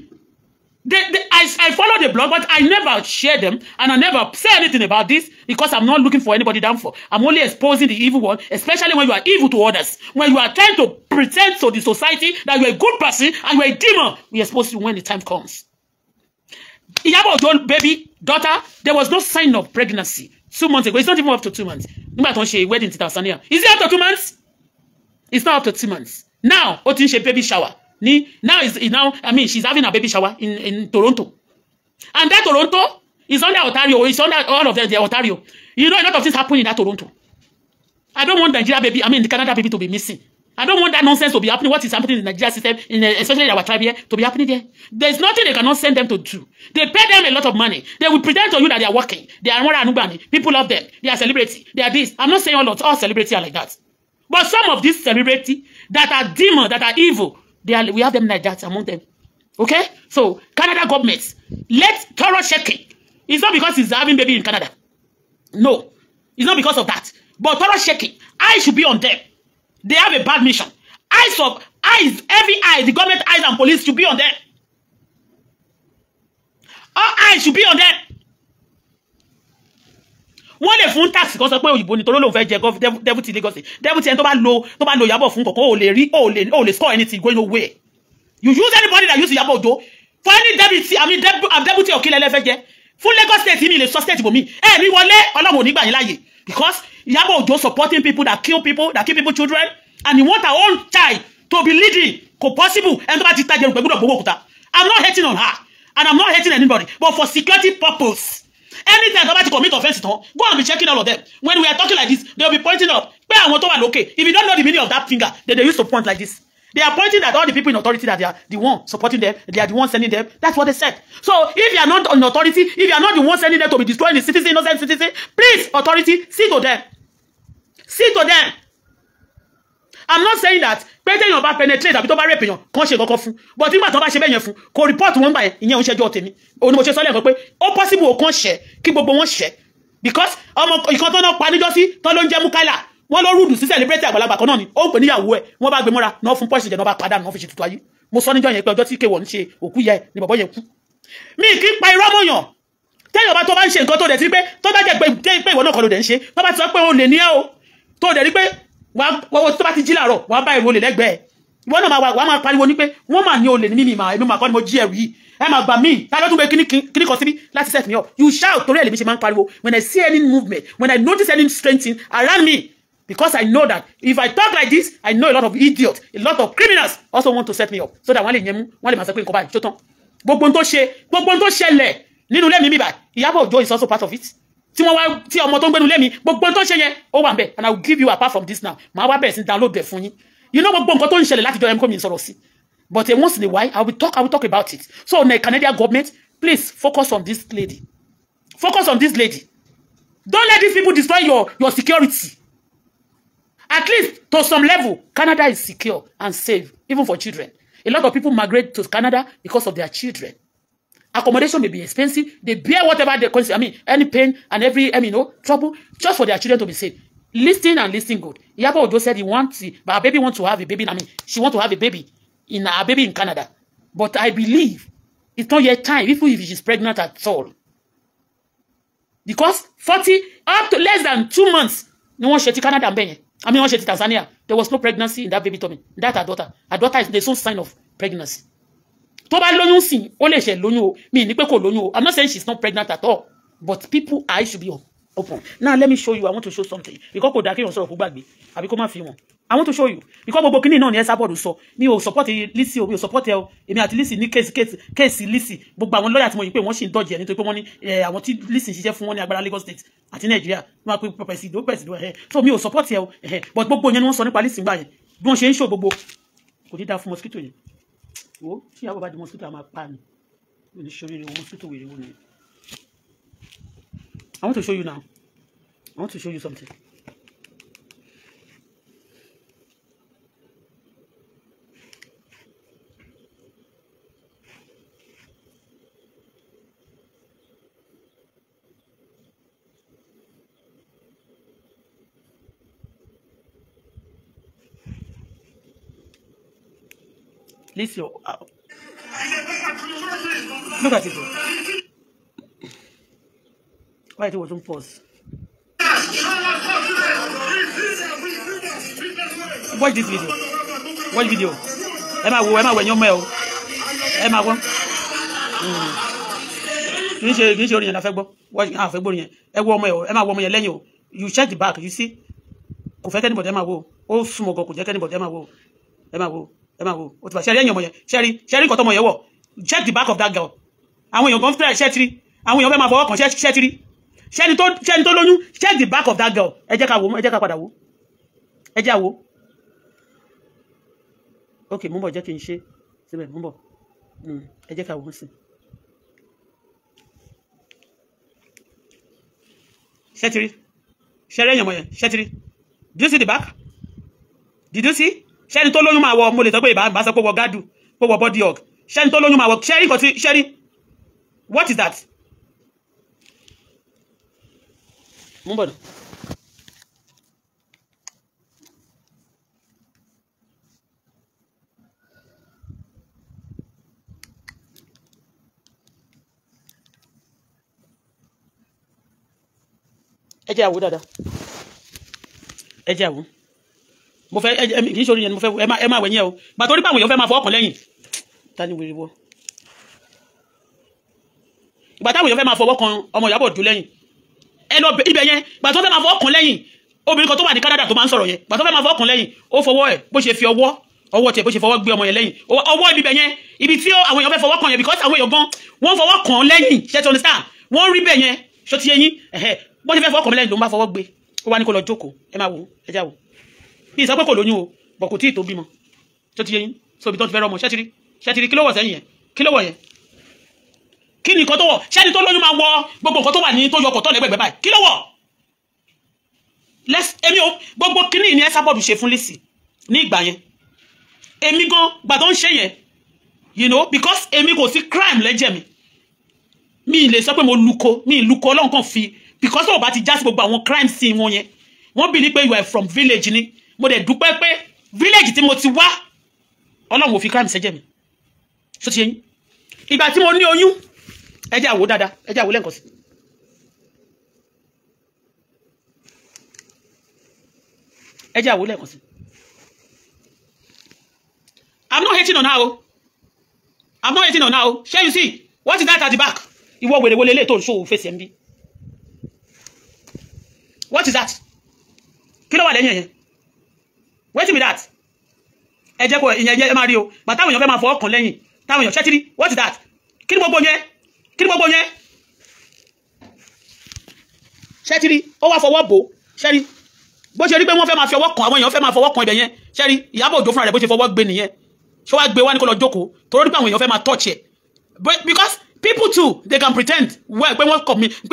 I follow the blog, but I never share them, and I never say anything about this because I'm not looking for anybody down for. I'm only exposing the evil one, especially when you are evil to others. When you are trying to pretend to the society that you're a good person and you're a demon, we expose you when the time comes. Iyabo Ojo baby daughter, there was no sign of pregnancy 2 months ago. It's not even up to 2 months. She wedding in Tanzania. Is it up to 2 months? It's not up to 2 months. Now, she baby shower. She's having a baby shower in Toronto. And that Toronto is under Ontario. It's under all of them, the Ontario. You know, a lot of things happen in that Toronto. I don't want Nigeria baby, the Canada baby to be missing. I don't want that nonsense to be happening. What is happening in the Nigeria system, especially in our tribe here, to be happening there. There's nothing they cannot send them to do. They pay them a lot of money. They will pretend to you that they are working. They are Anubani. People love them. They are celebrity. They are this. I'm not saying all celebrities are like that. But some of these celebrities that are demons, that are evil, we have them like that among them. Okay? So, Canada government, let thorough checking. It's not because he's having baby in Canada. No. It's not because of that. But thorough checking. Eyes should be on them. They have a bad mission. Every eye, the government eyes and police should be on them. All eyes should be on them. Wọ́n lè fún tax kan sọ pé òyìnbó ni tó ló fẹ́ jẹ deputy Lagos. Deputy ẹni tó bá lo Ìyábọ̀ fún kọ̀kọ́ ò lè score anything going nowhere. You use anybody that use Ìyábọ̀ Òjó for any deputy, deputy òkìlẹ̀ lẹ́fẹ́ jẹ. Fún Lagos state mi lè sọ state bò mí. Mi wọlé Ọlọ́run ò ní gbà yín láàyè. Because Ìyábọ̀ Òjó supporting people that kill children, and you want her own child to be leading, possible, and I'm not hating on her, and I'm not hating anybody, but for security purpose. Anytime somebody commit offense, go and be checking all of them. When we are talking like this, they'll be pointing up. If you don't know the meaning of that finger, then they used to point like this. They are pointing at all the people in authority that they are the one supporting them, they are the one sending them. That's what they said. So if you are not in authority, if you are not the one sending them to be destroying the citizen, innocent citizen, please, authority, see to them. See to them. I'm not saying that pé téèyàn bá penetrate àbí tó bá rape èèyàn kàn ṣe kankan fún, but nígbà tó bá ṣe bẹ́ẹ̀ yẹn fún kò report wọn gbà yẹn ìyẹn ò ń ṣẹjọ́ tèmi. Òun ni mo ṣe sọ lẹ́ẹ̀kan pé ó possible ó kàn ṣẹ́ kí gbogbo wọn ṣẹ́, because ọmọ ìkan tó náà pa níjọ́sí tó ló ń jẹ́ Mukaila wọ́n ló rúdù sí celebrate àgbàlagbà kan náà ni ó ń pè níyàwó ẹ̀ wọ́n bá gbé mọ́ra náà fún pọ́ṣì jẹ́ náà bá padà náà fi ṣe tuntun ayé. Mo sọ níjọ́ yẹn pé ọjọ́ tí kéwọ̀ ń ṣe òkú yẹ ni bàbá yẹn kú. Mi kì í pa irọ́ mọ̀yàn téèyàn bá tó bá ń ṣe nǹkan tó dẹ̀ sí pé tó bá jẹ́ pé ìwọ náà kọ́ ló dẹ̀ ń ṣe tó bá ti sọ pé ó lè ní ẹ́ o tó dẹ̀ rí pé wọ́n tó bá ti jí láàárọ̀ wọ́n bá ìrò olè lẹ́gbẹ̀ẹ́ ìwọ náà wàá máa pariwo ní pé wọ́n máa ní olè ní mímì èmi máa kọ́ ni mo jí ẹrù yìí ẹ máa gbà míì tá ló tún gbé kíní kan síbí láti set me up. You shout torí ẹ̀ lèmi ṣe máa ń pariwo when I see any movement, when I notice any strange thing around me, because I know that if I talk like this, I know a lot of idiots, a lot of criminals also want to set me up so that wọ́n lè yẹn mú wọ́n lè máa sọ pé nǹkan báyìí tó tán. Gbogbo tó ṣẹlẹ̀ nínú ilé mi bíbá Ìyábọ̀ Òjó is also part of it. Tí ọmọ tó ń gbénu ilé mi gbogbo tó ṣe yẹn ó wà ńbẹ̀, and I will give you apart from this now. Màá wá bẹ̀rẹ̀ sí download there fún yín. You know gbogbo nǹkan tó ń ṣẹlẹ̀ láti jọ ẹ̀mí sọ̀rọ̀ sí. But once in a while I will talk about it. So the Canadian government, please focus on this lady. Focus on this lady. Don't let these people destroy your security. At least to some level, Canada is secure and safe, even for children. A lot of people migrate to Canada because of their children. Accommodation may be expensive. They bear whatever they consider. Any pain and every, trouble, just for their children to be safe. Listen good. Ìyábọ̀ Òjó said but her baby wants to have a baby. She wants to have a baby in Canada. But I believe it's not yet time, even if she's pregnant at all. Because 40 up to less than 2 months, no one sheti Canada and one sheti Tanzania. There was no pregnancy in that baby tummy. That's her daughter. Her daughter is there's no sign of pregnancy. Tó bá lóyún sí, ó lè ṣe lóyún o. Mi ní pé kò lóyún o. I'm not saying she's not pregnant at all. But people eyes should be open. Now let me show you. I want to show something. Because kò dá kéèyàn sọ̀rọ̀ kó gbàgbé. Àbí kó má fi wọn. I want to show you. Because gbogbo kíní náà ni Esabod sọ. Mi ò support Lizzy o, mi ò support ẹ o. Èmi àti Lizzy ní case Lizzy. Gbogbo àwọn lawyer tí mo yìn pé wọ́n ṣì ń dodge ẹ nítorí pé wọ́n ní àwọn tí Lizzy ṣiṣẹ́ fún wọn ní agbára Lagos State àti Nigeria. Wọ́n á pé pẹ̀sìdò so mi ò support ẹ o. But gbogbo yẹn ni wọ́n sọ nípa Lizzy gbà yẹn. Bí wọ́n ṣe ń show gbogbo kò ní dá fún mosquito yẹn. Wo tí àwọn bá di mosquito a máa pa ni. Ní ṣorí rẹ̀ mosquito wèrè wọ́n ni. I want to show you now. I want to show you something. Listen, look at it. Why it wasn't pause? Watch this video. Watch video. Emma, when you're male. Emma, one. You show you in a watch half a bullion. Emma, you check the back, you see. Could anybody Emma will. Oh, smoke could get anybody Emma will. Emma will. What was sharing your money? Sherry got on my wall. Check the back of that girl. And when you're going to try Shetty, and when you're going to work on Shetty, Sherry told you, check the back of that girl. Eja wo. ok mo ń bọ̀ jẹ́ kí n ṣe síbẹ̀ mo ń bọ̀ ẹ jẹ́ ká wọ́n sí. ṣẹ́tìrí ṣẹ́rẹ́ èèyàn mọ̀ yẹn ṣẹ́tìrí do you see the back did you see ṣẹ́ni tó lóyún máa wọ mo lè sọ pé ìbá sọ pé wọ gádù pé wọ body hug ṣẹ́ni tó lóyún máa wọ ṣẹ́rí nǹkan tí ṣẹ́rí what is that mo ń bọ̀ náà. ẹ jẹ́ àwò dáadáa ẹ jẹ́ àwò mo fẹ́ kì í ṣe orin yẹn mo fẹ́ ẹ máa wẹ̀yìn ẹ o gbà tó rí pé àwọn èèyàn fẹ́ máa fọwọ́ kàn lẹ́yìn ta ni wèrè wọ ìgbà táwọn èèyàn fẹ́ máa fọwọ́ kan ọmọ Ìyábọ̀ Òjó lẹ́yìn ẹ lọ ibẹ̀ yẹn gbà tó fẹ́ máa fọwọ́ kàn lẹ́yìn obìnrin kan tó wà ní Canada tó máa ń sọ̀rọ̀ yẹn gbà tó fẹ́ máa fọwọ́ kàn lẹ́yìn ó fọwọ́ ẹ̀ bó ṣe fi ọwọ́ tiẹ̀ bó ṣe fọwọ́ gbé ọmọ yẹn lẹ́yìn ọwọ́ ibibẹ̀ yẹn ibi tí àwọn èèyàn fẹ́ fọwọ́ kàn yẹn because àwọn èèyàn gan wọ́n fọwọ́ kàn lẹ́yìn ṣe ti understand wọ́n rí bẹ̀ yẹn ṣó ti yé yín bó ṣe fẹ́ fọwọ́ kàn lẹ́yìn ló ń bá fọwọ́ gbé ó wá ní kó lọ jókòó ẹ máa wò ẹ já wò bí ìsọ pé kò lóyún o bọ̀ kò tí ì tó bímọ ṣó ti yé yín so ibi tó ti fẹ́ rọmọ ṣẹ́tìrí kí ló wọ̀ sẹ́yìn yẹn kí ló wọ̀ yẹn kí ni nǹkan tó wọ̀ ṣẹ́ni tó lóyún máa wọ gbogbo nǹkan tó wà ní tó yọ ọkọ̀ tó lẹ́gbẹ̀gbẹ̀ báyìí kí ló wọ̀ èmi o gbogbo kíní ni ẹ sábọ̀dù ṣe fún Lizzy ní ìgbà yẹn èmi gan gbà tó ń ṣe yẹn you know because èmi kò sí crime lẹ́jẹ̀ mi lè sọ pé mo luko Ọlọ́run kan fi because tó bá ti já sí gbogbo àwọn crime scene wọn yẹn wọ́n bí ní pé you are from village ni mo dẹ̀ dúpẹ́ pé village tí mo ti wá Ọlọ́run ò fi crime sẹ́jẹ̀ mi ṣó ti yẹn ìgbà tí mo ní oyún ẹ jẹ́ àwò dáadáa ẹ jẹ́ àwò lẹ́ǹkan sí. ẹ jẹ́ àwò lẹ́ǹkan sí. I'm not hating on her o I'm not hating on her o shey you see what is that at the back ìwọ wèrè wọlé lè tó show face ẹ̀ ń bí what is that kí ló wà lẹ́yìn yẹn wetin be that ẹ jẹ́ kó ìyẹn ẹ máa rí o but táwọn èèyàn fẹ́ máa fọwọ́ kàn lẹ́yìn táwọn èèyàn ṣẹ́tìrí what is that kí ni gbogbo yẹn ṣẹ́tìrí ó wá fọwọ́ bò ṣẹ́rí bó ṣe rí pé wọ́n fẹ́ máa fi ọwọ́ kàn àwọn èèyàn fẹ́ máa fọwọ́ kàn ibẹ̀ yẹn ṣẹ́rí Ìyábọ̀ Òjó fúnra rẹ̀ bó ṣe fọwọ́ gbé nìyẹn ṣé wàá gbé wá ní kó lọ jókòó torí pé àwọn èèyàn fẹ́ máa touch ẹ̀ because people too they can pretend well pé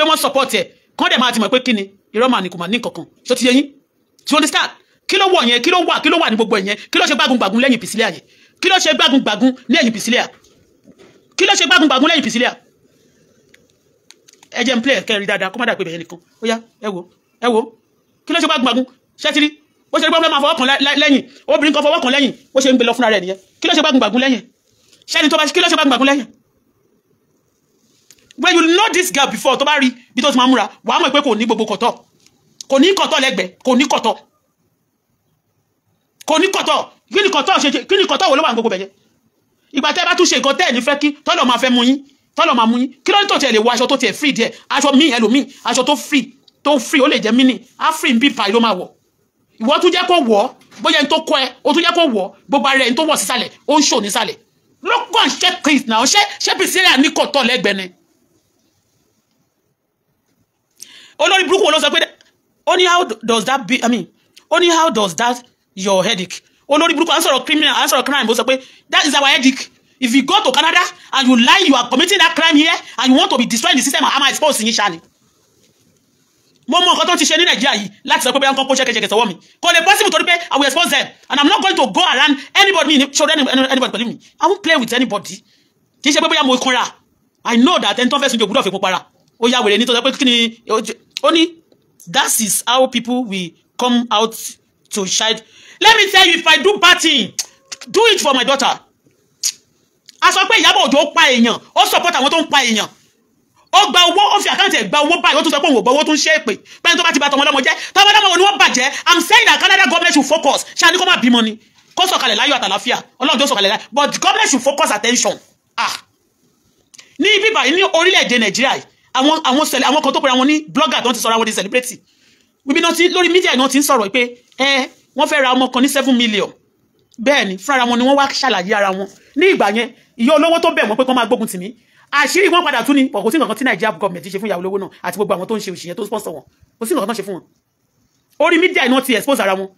wọ́n support ẹ̀ kán dẹ̀ máa ti mọ̀ pé kí ni irọ́ màá ní kò máa ní kankan ṣó ti yẹ yín do you understand kí ló wọ̀ yẹn kí ló wà ní gbogbo yẹn kí ló ṣe gbágungbàgun lẹ́yìn Priscilla yẹn kí ló ṣe gbágungbàgun lẹ́yìn Priscilla kí ló ṣe gbágungbàgun lẹ́yìn Priscilla ẹ jẹ́ n play kẹrin dáadáa kó má dà pé bẹ̀yẹn nìkan ó yá ẹ wo kí ló ṣe gbágungbàgun ṣẹ́tìrí bó ṣe rí pé wọ́n máa fọwọ́ kàn lẹ́yìn obìnrin kan fọwọ́ kàn lẹ́yìn bó ṣe ń gbé lọ fúnra rẹ̀ nìyẹn kí ló ṣe gbágungbàgun lẹ́yìn ṣẹ́ni tó bá kí ló ṣe gbágungbàgun lẹ́yìn when you know this girl before tó bá rí bí tó ti máa múra wàá mọ̀ pé kò ní gbogbo kọ̀tọ̀ kò ní kọ̀tọ̀ lẹ́gbẹ̀ẹ́ kò ní kọ̀tọ̀ kí ni kọ̀tọ̀ wo ló wà ní gbogbo bẹ̀yẹ ìgbà tẹ́ bá tún ṣe nǹkan tẹ́ ẹ̀ ní fẹ́ kí tọ́lọ̀ máa fẹ́ mú yín tọ́lọ̀ máa mú yín kí ló ní tó tiẹ̀ lè wọ aṣọ tó tiẹ̀ free díẹ̀ aṣọ míì ẹlòmíì aṣọ tó free ó lè jẹ́ mini á free bí pa ló máa wọ̀ ìwọ tún jẹ́ kó wọ̀ bóyá ẹni tó kọ́ ẹ ó tún jẹ́ kó wọ̀ gbogbo ara ẹni tó wọ̀ sísàlẹ̀ ó ń ṣò nísàlẹ̀ lọ́kàn ṣe kìí náà ṣé Priscilla ní kọ̀tọ̀ lẹ́gbẹ̀ẹ́ ni olórí burúkú wo ló sọ pé only how does that be only how does that your headache olórí burúkú à ń sọ̀rọ̀ criminal à ń sọ̀rọ̀ crime bó sọ pé that is our headache if you go to Canada and you lie you are committing that crime here and you want to be destroying the system and expose yín ṣáni mo mọ nǹkan tó ti ṣe ní Nàìjíríà yìí láti sọ pé bóyá nǹkan kó ṣẹkẹṣẹkẹ sọ́wọ́ mi kò lè possible torí pé I will expose them and I'm not going to go around anybody show anybody pẹ̀lú mi I won't play with anybody kì í ṣe pé bóyá mo kanra I know that ẹni tó fẹ́ sunjọ gbúdọ̀ fi pupa ra ó yá wèrè ní tó sọ pé kí ni ó ní that is how people will come out to shine. Let me tell you, if I do bad thing, do it for my daughter. A sọ pé Ìyábọ̀ Òjó pa èèyàn ó support àwọn tó ń pa èèyàn ó gba owó ó fi àkáǹtì ẹ̀ gba owó báyìí ó tún sọ pé òun ò gbọ́ owó tó ń ṣe èpè pẹ́ni tó bá ti bà tọmọ lọ́mọ jẹ́ tọmọ lọ́mọ ni wọ́n bàjẹ́ I'm saying that Canada government should focus ṣáà ní kó má bímọ ni kó sọ̀kalẹ̀ láyọ̀ àtàlàfíà Ọlọ́run tó sọ̀kalẹ̀ láyọ̀ but government should focus attention ní bíbá yìí ní orílẹ̀-èdè Nàìjíríà àwọn kan tó pera wọn ní blogger tó ti sọra wọn di celebrity bíbí náà lórí mídíà náà ti ń sọ̀rọ̀ pé wọ́n fẹ́ ra ọmọ kan ní 7 million bẹ́ẹ̀ ni fúnra wọn ni wọ́n wá ṣàlàyé ara wọn ní ìgbà yẹn ìyá olówó tó bẹ̀ wọ́n pé kán máa gbógun tì mí àṣírí wọn padà tún ni pọ̀ kò sí nǹkan tí Nàìjíríà gọ́ọ̀mẹ̀ntì ṣe fún ìyá olówó náà àti gbogbo àwọn tó ń ṣe òṣìyẹn tó sponsor wọn kò sí nǹkan tó ń ṣe fún wọn orí mídíà náà ti expose ara wọn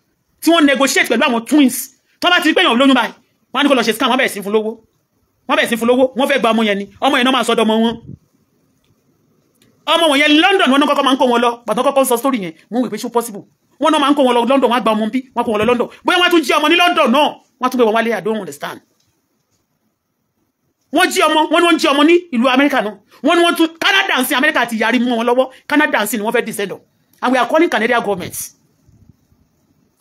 tí wọ́n negotiate pẹ̀lú àwọn twins tó bá ti rí pé èèyàn lóyún báyìí wọ́n ní kó lọ ṣe scam wọ́n bẹ̀rẹ̀ sí fún lówó wọ́n fẹ́ gba ọmọ yẹn ni ọmọ yẹn náà máa sọ́dọ̀ ọmọ wọn ọmọ wọn yẹn London wọn náà kọ́kọ́ máa ń kó wọn lọ pàtó kọ́kọ́ sọ story yẹn wọ́n wí pé ṣó possible wọn náà máa ń kó wọn lọ London wọ́n á gba ọmọ bí wọ́n kó wọn lọ London bóyá wọ́n tún jí ọmọ ní London náà wọ́n tún gbé wọn wálé I don't understand wọ́n jí ọmọ wọ́n jí ọmọ ní ìlú Amẹ́ríkà náà wọ́n tún Canada ń sin Amẹ́ríkà ti yarí mú wọn lọ́wọ́ Canada ń sin ni wọ́n fẹ́ descend and we are calling Canadian government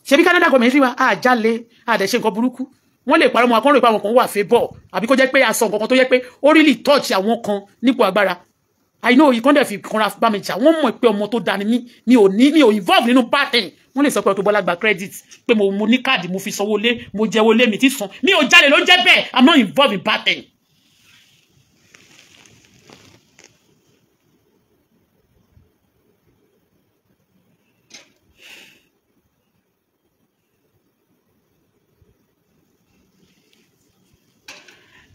ṣebí Canada government rí wa àjálẹ̀ àdẹ̀ṣe nǹkan burúkú wọ́n lè parọ́ mọ́ akọ́rò ìpá àwọn kan wà fẹ́ bọ̀ àbí kó jẹ́ pé aṣọ nǹkan tó yẹ pé ó really touch àwọn kan nípò agbára I know you can't fi kanra bá mi jà wọ́n mọ̀ pé ọmọ tó dání mi ò involve nínú bad thing wọ́n lè sọ pé Auto Bola gba credit pé mo ní káàdì mo fi sanwó lé mo jẹ́wọ́ lé mi ti san mi ò jalè ló jẹ́ bẹ́ẹ̀ I'm not involved in bad thing.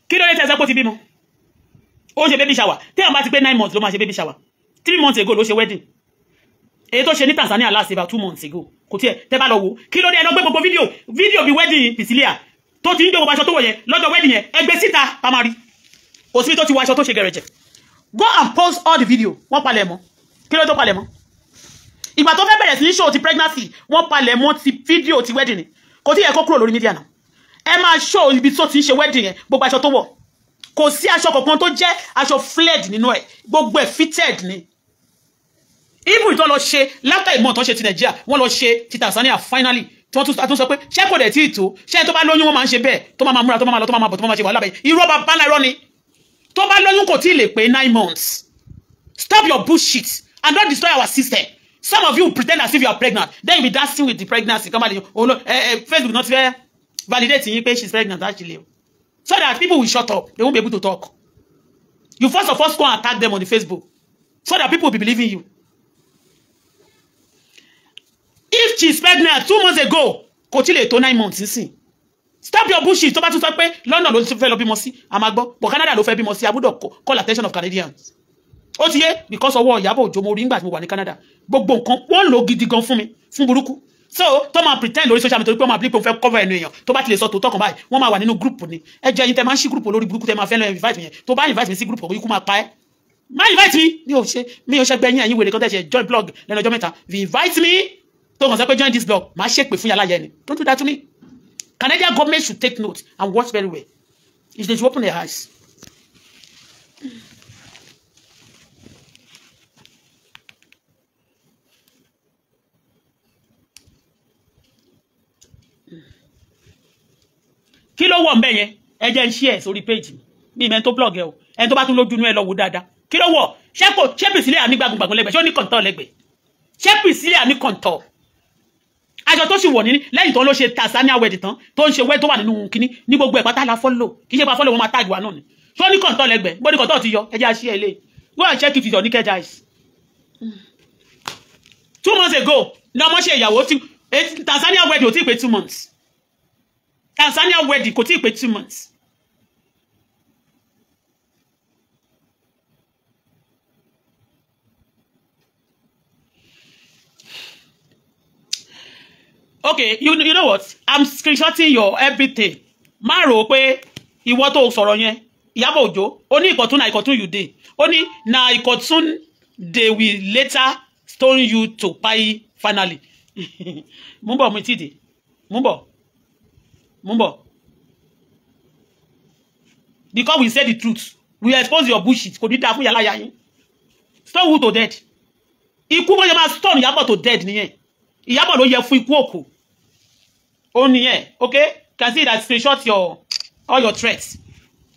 Kí ló lè tẹ̀sán pé ti bímọ ó ṣe baby shower tí àwọn bá ti pé 9 months ló máa ṣe baby shower 3 months ago ló ṣe wedding èyí tó ṣe ní Tanzania last about 2 months ago kò tiẹ̀ tẹ́ bá lọ wò kí ló dé ẹ lọ gbé gbogbo fídíò bí wedding Priscilla tó ti ń jó gbogbo aṣọ tó wọ̀ yẹn lọ́jọ́ wedding yẹn ẹgbẹ́ síta pamari kò síbi tó ti wọ aṣọ tó ṣe gẹ̀rẹ̀jẹ̀ go and post all the video wọ́n palẹ̀ mọ́ kí ló tó palẹ̀ mọ́ ìgbà tó fẹ́ bẹ̀rẹ̀ sí ní show ti pregnancy wọ́n palẹ̀ mọ́ ti fídíò ti wedding kò tí yẹ kó kúrò lórí media náà ẹ máa show ibi tó ti ń ṣe wedding yẹn gbogbo aṣọ tó wọ̀ kò sí aṣọ kankan tó jẹ́ aṣọ flared nínú ẹ̀ gbogbo ẹ̀ fitted ni ibu ìtọ́ lọ ṣe látà ìmọ̀ tó ṣe ti Nàìjíríà wọ́n lọ ṣe ti Tanzania finally tí wọ́n tún sọ pé ṣé kò dẹ̀ tí ì tó ṣé tó bá lóyún wọ́n máa ń ṣe bẹ́ẹ̀ tó máa múra tó máa lọ tó máa bọ̀ tó máa ṣe wàhálà bẹ́ẹ̀ irọ́ bá bá irọ́ ni tó bá lóyún kò tí ì lè pé 9 months stop your bullshit and don't destroy our system some of you pretend as if you are pregnant then you be dancing with the pregnancy come on Facebook not fair validate yín pé she's pregnant actually so that people will shut up they won't be able to talk you first of all go and attack them on the Facebook so that people will be believing you if she's pregnant 2 months ago kò tí lè tó 9 months nísìn stop your bullshit tó bá tún sọ pé London ló fẹ́ lọ bímọ sí àmàgbọ́ but Canada ló fẹ́ bímọ sí abúdọ̀ call attention of Canadians ó ti yé because ọwọ́ Ìyábọ̀ Òjó mo rí nígbà tí mo wà ní Canada gbogbo nǹkan wọ́n lò gidi gan fún mi fún burúkú so tó máa pretend lórí social media torí pé wọ́n máa bí pé wọ́n fẹ́ cover ẹnu èèyàn tó bá ti lè sọ tòótọ́ kan báyìí wọ́n máa wà nínú group ni ẹ jẹ́ ẹ̀yin tẹ́ máa ń ṣí group lórí burúkú tẹ́ máa fẹ́ lọ invite mi yẹn tó bá invite mi sí group ọ̀hún ikú máa pa ẹ́ má invite mi mi ò ṣe gbẹ̀yìn ẹ̀yin wèrè kan tẹ́ ṣe join blog lẹ́nu ọjọ́ mẹ́ta if you invite me tó kàn sọ pé join this blog máa ṣépè fún yàrá yẹn ni don't do that to me Canadian government should take note and watch very well if they should open their eyes. Kí ló wọ̀ ńbẹ̀ yẹn ẹ jẹ́ ń share sórí page mi men tó blog ẹ o ẹni tó bá tún lójú inú ẹ lọ wò dáadáa kí ló wọ̀ ṣé Priscilla ní gbàgbọ́n lẹ́gbẹ̀ẹ́ ṣé ó ní kọ̀ǹtọ̀ lẹ́gbẹ̀ẹ́ ṣé Priscilla ní kọ̀ǹtọ̀ aṣọ tó sì wọ̀ ní lẹ́yìn tó ló ṣe Tanzania wedding tán tó ń ṣe wed tó wà nínú kíní ní gbogbo ẹ̀ pátá la follow kì í ṣe pa follow wọn máa tag wa náà ni ṣé ó ní kọ̀ǹtọ̀ lẹ́gbẹ̀ẹ́ bó ní kọ̀ǹtọ̀ ti yọ ẹ jẹ́ àṣìṣe ilé go and check it with your naked eyes 2 months ago ní ọmọ ṣe ìyàwó tí Tanzania wedding ò tí ì pé 2 months Tanzania wedding kò tí ì pé 2 months. Okay, you know what? I'm screenshotting your everything. Má rò pé ìwọ tó sọ̀rọ̀ yẹn Ìyábọ̀ Òjó ó ní ìkọ̀tún na ìkọ̀tún you dey. Ó ní na ìkọ̀tún they will later stone you to pay finally. Mú bọ̀ mo ti dé. Mú bọ̀. Because we say the truth. We expose your bullshit. Kò ní dá fún yàrá yà yín. Stone who to dead. Ikú bó yẹ máa stone Ìyábọ̀ to dead nìyẹn. Ìyábọ̀ ló yẹ fún ikú òkú. Ó nìyẹn. Okay? Can see that screenshot all your threats.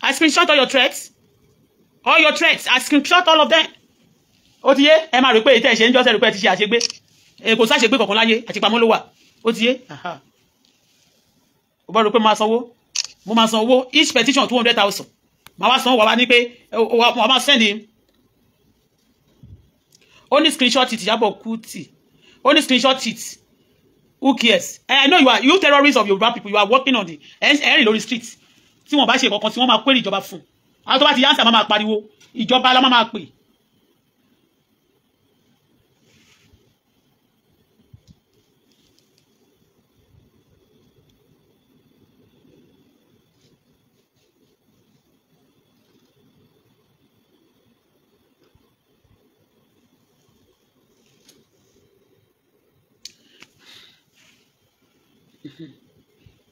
I screenshot all your threats. All your threats. I screenshot all of them. Ó ti yé ẹ máa rò pé ètò ẹ̀ṣẹ̀ ń jọ́sẹ̀ rò pé ẹ ti ṣe àṣegbé. Kò sáṣegbé kankan láyé àtìpamọ́ ló wà. Ó ti yé. Ó bá rò pé máa sanwó. Mo máa san owó each petition 200,000 màá wá san wà wá ní pé wà máa send in ó ní screenshot it Ìyábọ̀ Kútì ó ní screenshot it who cares I know you terrorists of Yoruba people you are working on the ẹ̀rìn lórí street tí wọ́n bá ṣe kankan tí wọ́n máa query ìjọba fún àwọn tó bá ti yánsà máa pariwo ìjọba la máa pè.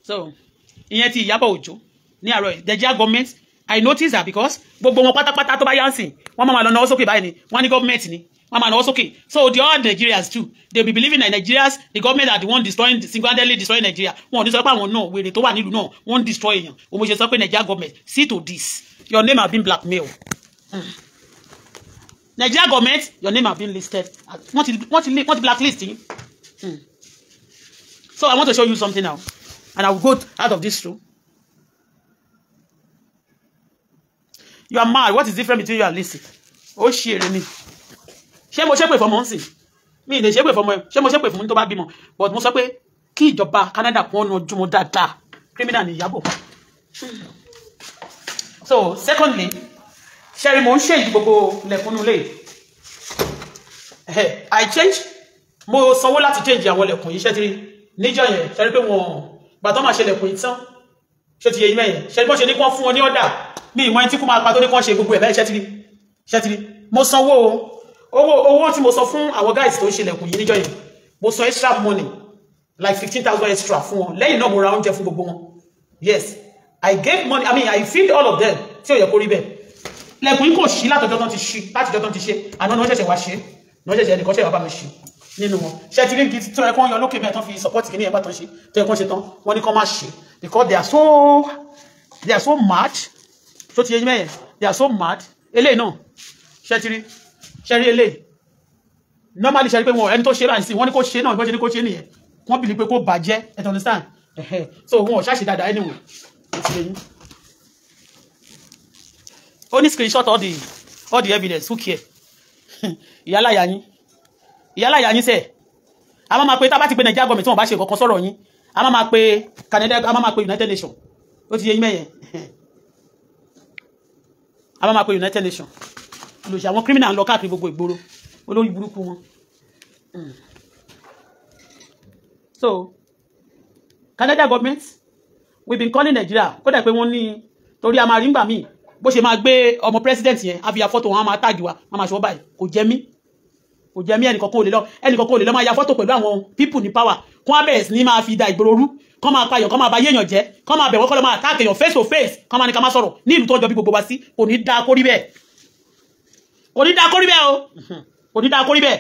So ìyẹn ti Ìyábọ̀ Òjó ní àárọ̀ Nigeria government I notice that because gbogbo wọn pátápátá tó bá yá nsìn wọ́n máa lọ náwó sókè báyìí ni wọ́n ní government ni wọ́n máa náwó sókè so the all Nigerians too they be believing that Nigerians the government are the one destroying single-handedly destroying Nigeria wọn ò ní sọ pé àwọn náà wèrè tó wà nílùú náà wọ́n destroy èèyàn òun ṣe sọ pé Nigeria government see to this your name have been blackmailed. Nigeria government your name have been listed wọ́n ti blacklist yín. So I want to show you something now and I will go out of this room. You are mad. What is the difference between you and Lizzy? Oh, shit, me. Ṣé mo ṣépè fọmọ ńsìn? Mi lè ṣépè fọmọ ẹ. Ṣé mo ṣépè fún mi tó bá bímọ? But mo sọ pé kí ìjọba Canada kún ọ̀nà ojúmọ́ dáadáa. Criminal ni Ìyábọ̀. So, secondly, ṣẹ́rí mo ń ṣe gbogbo lẹ̀kúnnú lé. I change. Mo sanwó láti change àwọn lẹ̀kùn yìí ṣẹ́tìrí. Níjọ́ yẹn, ṣẹ́rí pé wọ́n gbàtọ́ máa ṣe lẹ̀kùn yìí tán. Ṣé ti yẹ yín mẹ́yẹn? Ṣẹ́rí bọ́ ṣe ní kí wọ́n fún wọn ní ọ̀dà. Mi ìmọ̀ ẹni tí kú máa pa tó ní kán ṣe gbogbo ẹ̀ bẹ́ẹ̀ ṣẹ́tìrí mo sanwó owó tí mo sọ fún àwọn guys tó ń ṣe lẹ̀kùn yìí níjọ́ yẹn mo sọ extra money like 15,000 extra fún wọn lẹ́yìn náà mo ra oúnjẹ fún gbogbo wọn yes I gave money I feed all of them tí ò yẹ kó rí bẹ́ẹ̀ lẹ̀kùn yìí kò ṣí látọjọ́ tán ti ṣe àná ni wọ́n ṣẹ̀ṣẹ̀ wá ṣe ni wọ́n ṣẹ̀ṣẹ̀ ẹnìkan ṣẹ̀ wá bá mi ṣe nínú wọn ṣẹ́tìrí gidi tó ẹ̀kọ́ yan lókè bẹ́ẹ̀ tán fi support kìíní ẹ̀ bá tán ṣe tó ẹ̀kọ́ ṣe tán wọ́n ní kán má ṣe because they are so mad. So ti yẹn they are so mad eléyìí náà ṣẹ́rí eléyìí normally ṣẹ́rí pé wọn ẹni tó ṣe láì sí wọ́n ní kó ṣe náà ìbọn ṣe ní kó ṣe nìyẹn wọ́n bìlí pé kó bàjẹ́ ẹ tó understand so wọn ò ṣàṣì dáadáa anyway ó ní screenshot all the evidence who care ìyálàyà yín sẹ́ẹ̀ a máa pe tá bá ti pe Nigeria government tí wọ́n bá ṣe kọ̀ọ̀kan sọ̀rọ̀ yín a máa pe Canada a máa pe United Nations ó ti yẹ yín mẹ́yẹn a máa pe United Nations lò ṣe àwọn criminal lọ káàkiri gbogbo ìgboro olórí burúkú wọn. So Canada government we been calling Nigeria kódà pé wọ́n ní torí a máa rí ngbà míì bó ṣe máa gbé ọmọ president yẹn a fi ya fọ́tò wọn a máa tag wa a máa ṣe wọ́n báyìí kò jẹ́ mí ẹnìkan kò lè lọ máa ya fọ́tò pẹ̀lú àwọn people ní power kó wá bẹ̀rẹ̀ sí ní máa fi da ìgboro rú kọ́ máa payọ̀ kọ́ máa bá yéèyàn jẹ́ kọ́ máa bẹ̀wọ́ kọ́ lọ máa attack èèyàn face to face kọ́ máa ní ká máa sọ̀rọ̀ ní ìlú tó jọ bí gbogbo wa sí kò ní dáa kórí bẹ́ẹ̀ o kò ní dáa kórí bẹ́ẹ̀.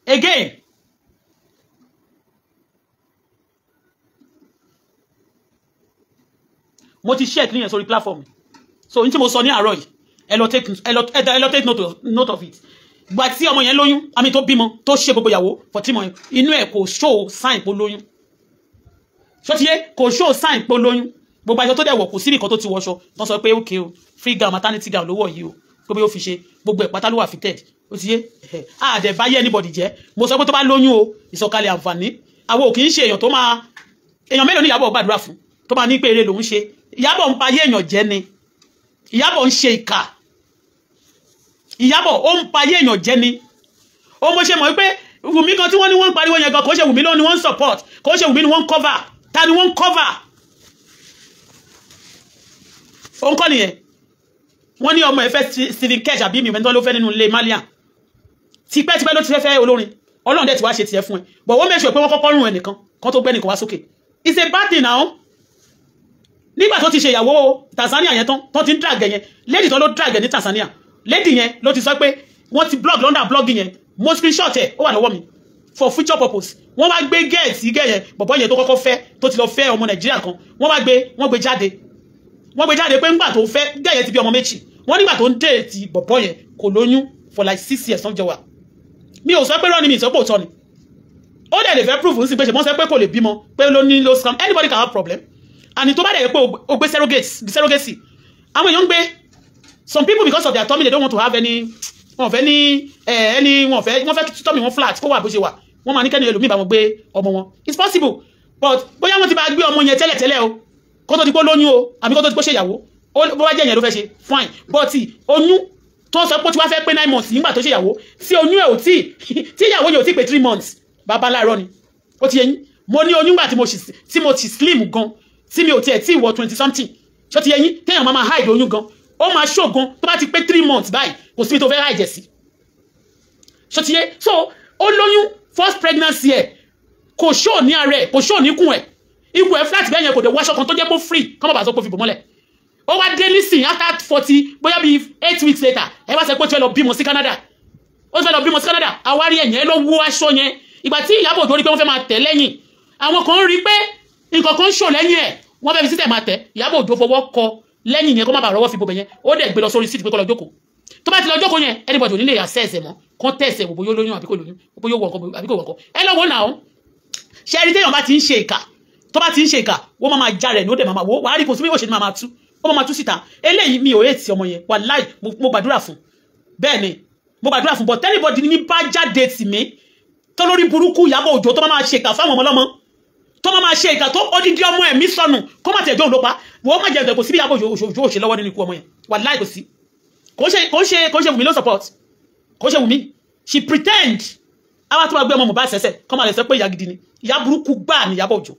Again mo ti share clean sórí platform so n tí mo sọ ní àárọ̀ yìí ẹ lọ take note of it gbà tí ọmọ yẹn lóyún àmì tó bímọ tó ṣe gbogbo ìyàwó for 3 months inú ẹ̀ kò show sign pé lóyún so ti yé kò show sign pé lóyún gbogbo aṣọ tó dẹ̀ wọ̀ kò síbi kan tó ti wọṣọ tó sọ pé okay o free gown maternity gown ló wọ̀ yìí o pé bí ó fi ṣe gbogbo ẹ̀ pátá ló wà fitted ó ti yé àdẹ̀ báyé anybody jẹ́ mo sọ pé tó bá lóyún o ìsọ̀kalẹ̀ àǹfààní àwọn ò kì í ṣe èèyàn tó máa èèyàn mélòó ní Ìyábọ̀ gbàdúrà fún tó máa ní pé eré lòún ṣe Ìyábọ̀ ń pa ayé èèyàn jẹ́ ni Ìyábọ̀ ń ṣe ìkà Ìyábọ̀ ó ń pa ayé èèyàn jẹ́ ni ó mo ṣe mọ̀ pé Wùmí kan tí wọ́n ní wọ́n ń pariwo yẹn gan kò ṣe Wùmí ló ní wọ́n ń support kò ṣe Wùmí ni wọ́n ń cover ta ni wọ́n ń cover ó ń kọ́ nìyẹn wọ́n ní ọmọ ẹ̀fẹ́ Stephen Kesh àbí mi mẹ́tọ́ ló fẹ́ nínú ilé Malian tipẹ́tipẹ́ ló ti fẹ́ olórin Ọlọ́run dẹ̀ ti wá ṣe tiẹ̀ fún ẹ but wọ́n mẹ́sọ̀ pé wọ́n kọ́kọ́ rún ẹnìkan kan tó gbé nìkan wá sókè it's a bad thing now nígbà tó ti ṣe ìyàwó Tanzania yẹn tán ti ń drag yẹn lady tó ló drag ní Tanzania lady yẹn ló ti sọ pé wọ́n ti blog London blogging yẹn mo screenshot ẹ̀ ó wà lọ́wọ́ mi for future purpose wọ́n wá gbé gẹ́ẹ̀sì gẹ́ẹ̀yẹn bọ̀bọ́ yẹn tó kọ́kọ́ fẹ́ tó ti lọ fẹ́ ọmọ Nàìjíríà kan wọ́n gbé jáde pé ńgbà tó fẹ́ gẹ́ẹ̀yẹn ti bí ọmọ méjì wọ́n nígbà tó ń déètì bọ̀bọ́ yẹn kò lóyún for like 6 years tán jọ wà mi ò sọ pé rọ́ọ̀nì mi ìsọ́pọ̀ òótọ́ ni ó dẹ̀ lè fẹ́ proof ń sì pé ṣe mọ́ sọ pé kò lè bímọ pé ló ní ló scam anybody can have problem and tó bá dẹ̀ pé o gbé surrogacy àwọn èèyàn ń gbé some people because of their tummy they don't want to have any wọ́n fẹ́ ní wọ́n fẹ́ tummy wọn flat kó wà bó ṣe wà wọ́n máa ní kẹ́ni ẹlòmíì bá wọn gbé ọmọ wọn it's possible but bóyá wọ́n ti bá gbé ọmọ yẹn tẹ́lẹ̀ o kó tó di pé lóyún o àbí kó tó di pé ṣe ìyàwó bó bá jẹ́ ìyẹn ló fẹ́ ṣe fine but oyún tó sọ pé tí wọ́n fẹ́ pé 9 months nígbà tó ṣe ìyàwó tí oyún ẹ̀ ò tí ìyàwó yẹn ò tí pé 3 months bàbá láàárọ̀ ni ó ti yẹn mo ní oyún gbà tí mo ti slim gan tí mi ò tiẹ̀ tí ìwọ 20 something ṣó ti yẹn téèyàn máa hide oyún gan ó máa ṣògan tó bá ti pé 3 months báyìí kò síbi tó fẹ́ ráìjẹ̀ sí ṣọtiyé so ó lóyún first pregnancy ẹ̀ kò ṣó ní ara ẹ̀ kò ṣó ní kùn ẹ̀ ikú ẹ̀ flat bẹ́ẹ̀ yẹn kò dé wáṣọ kan tó jẹ́ pé free kọ́mọ̀ bá sọ pé fi bò mọ́lẹ̀ ó wá dé nísìn after 40 bóyá bíi 8 weeks later ẹ wá sọ pé ó ti fẹ́ lọ bímọ sí Canada ó ti fẹ́ lọ bímọ sí Canada àwárí ẹ̀yìn ẹ ló wú aṣọ yẹn ìgbà tí Ìyábọ̀ Òjó rí pé wọ́n fẹ́ máa tẹ̀ lẹ́yìn àwọn kan rí pé nǹkan kan ṣò lẹ́yìn ẹ̀ wọ́n fẹ́ fi sísẹ̀ máa tẹ̀ Ìyábọ̀ Òjó fọwọ́ kọ lẹ́yìn yẹn kó má bàa rọwọ́ fi bò bẹ̀yẹn ó dẹ̀ gbé lọ sórí síìtì pé kó lọ jókòó tó bá ti lọ jókòó yẹn anybody ò ní lè access ẹ̀ mọ́ kán tẹ̀sẹ̀ wò bóyá lóyún àbí kò lóyún bóyá wọ̀ nǹkan àbí kò wọ̀ nǹkan ẹ lọ́wọ́ náà ṣe ẹni téèyàn bá ti ń ṣe ìkà tó bá ti ń ṣe ìkà wọ́n máa já rẹ̀ ní ó dẹ̀ máa wò wàá rí kò sí bí wọ́n ṣe máa tú ó máa tú síta eléyìí mi ò ètì ọmọ yẹn wàláì mo gbàdúrà fún bẹ́ẹ̀ ni mo gbàdúrà fún but anybody ní bá jáde tì mí tó lórí burúkú Ìyábọ̀ Òjó tó máa ṣe ìkà fáwọn ọmọ ọlọ́mọ tó máa ṣe ìkà tó odidi ọmọ ẹ̀mí sọnù kó má tẹ̀jọ́ òun ló pa wọ́n má jẹ́ kò sí bí Ìyábọ̀ Òjó ṣe lọ́wọ́ nínú ikú ọmọ yẹn wàláì kò sí kò ṣe Wùmí ló support kò ṣe Wùmí she pretend àwa tó bá gbé ọmọ Mohbad sẹ́sẹ̀ kọ́ máa lè sọ pé ìyá gidi ni ìyá burúkú gbà ní Ìyábọ̀ Òjó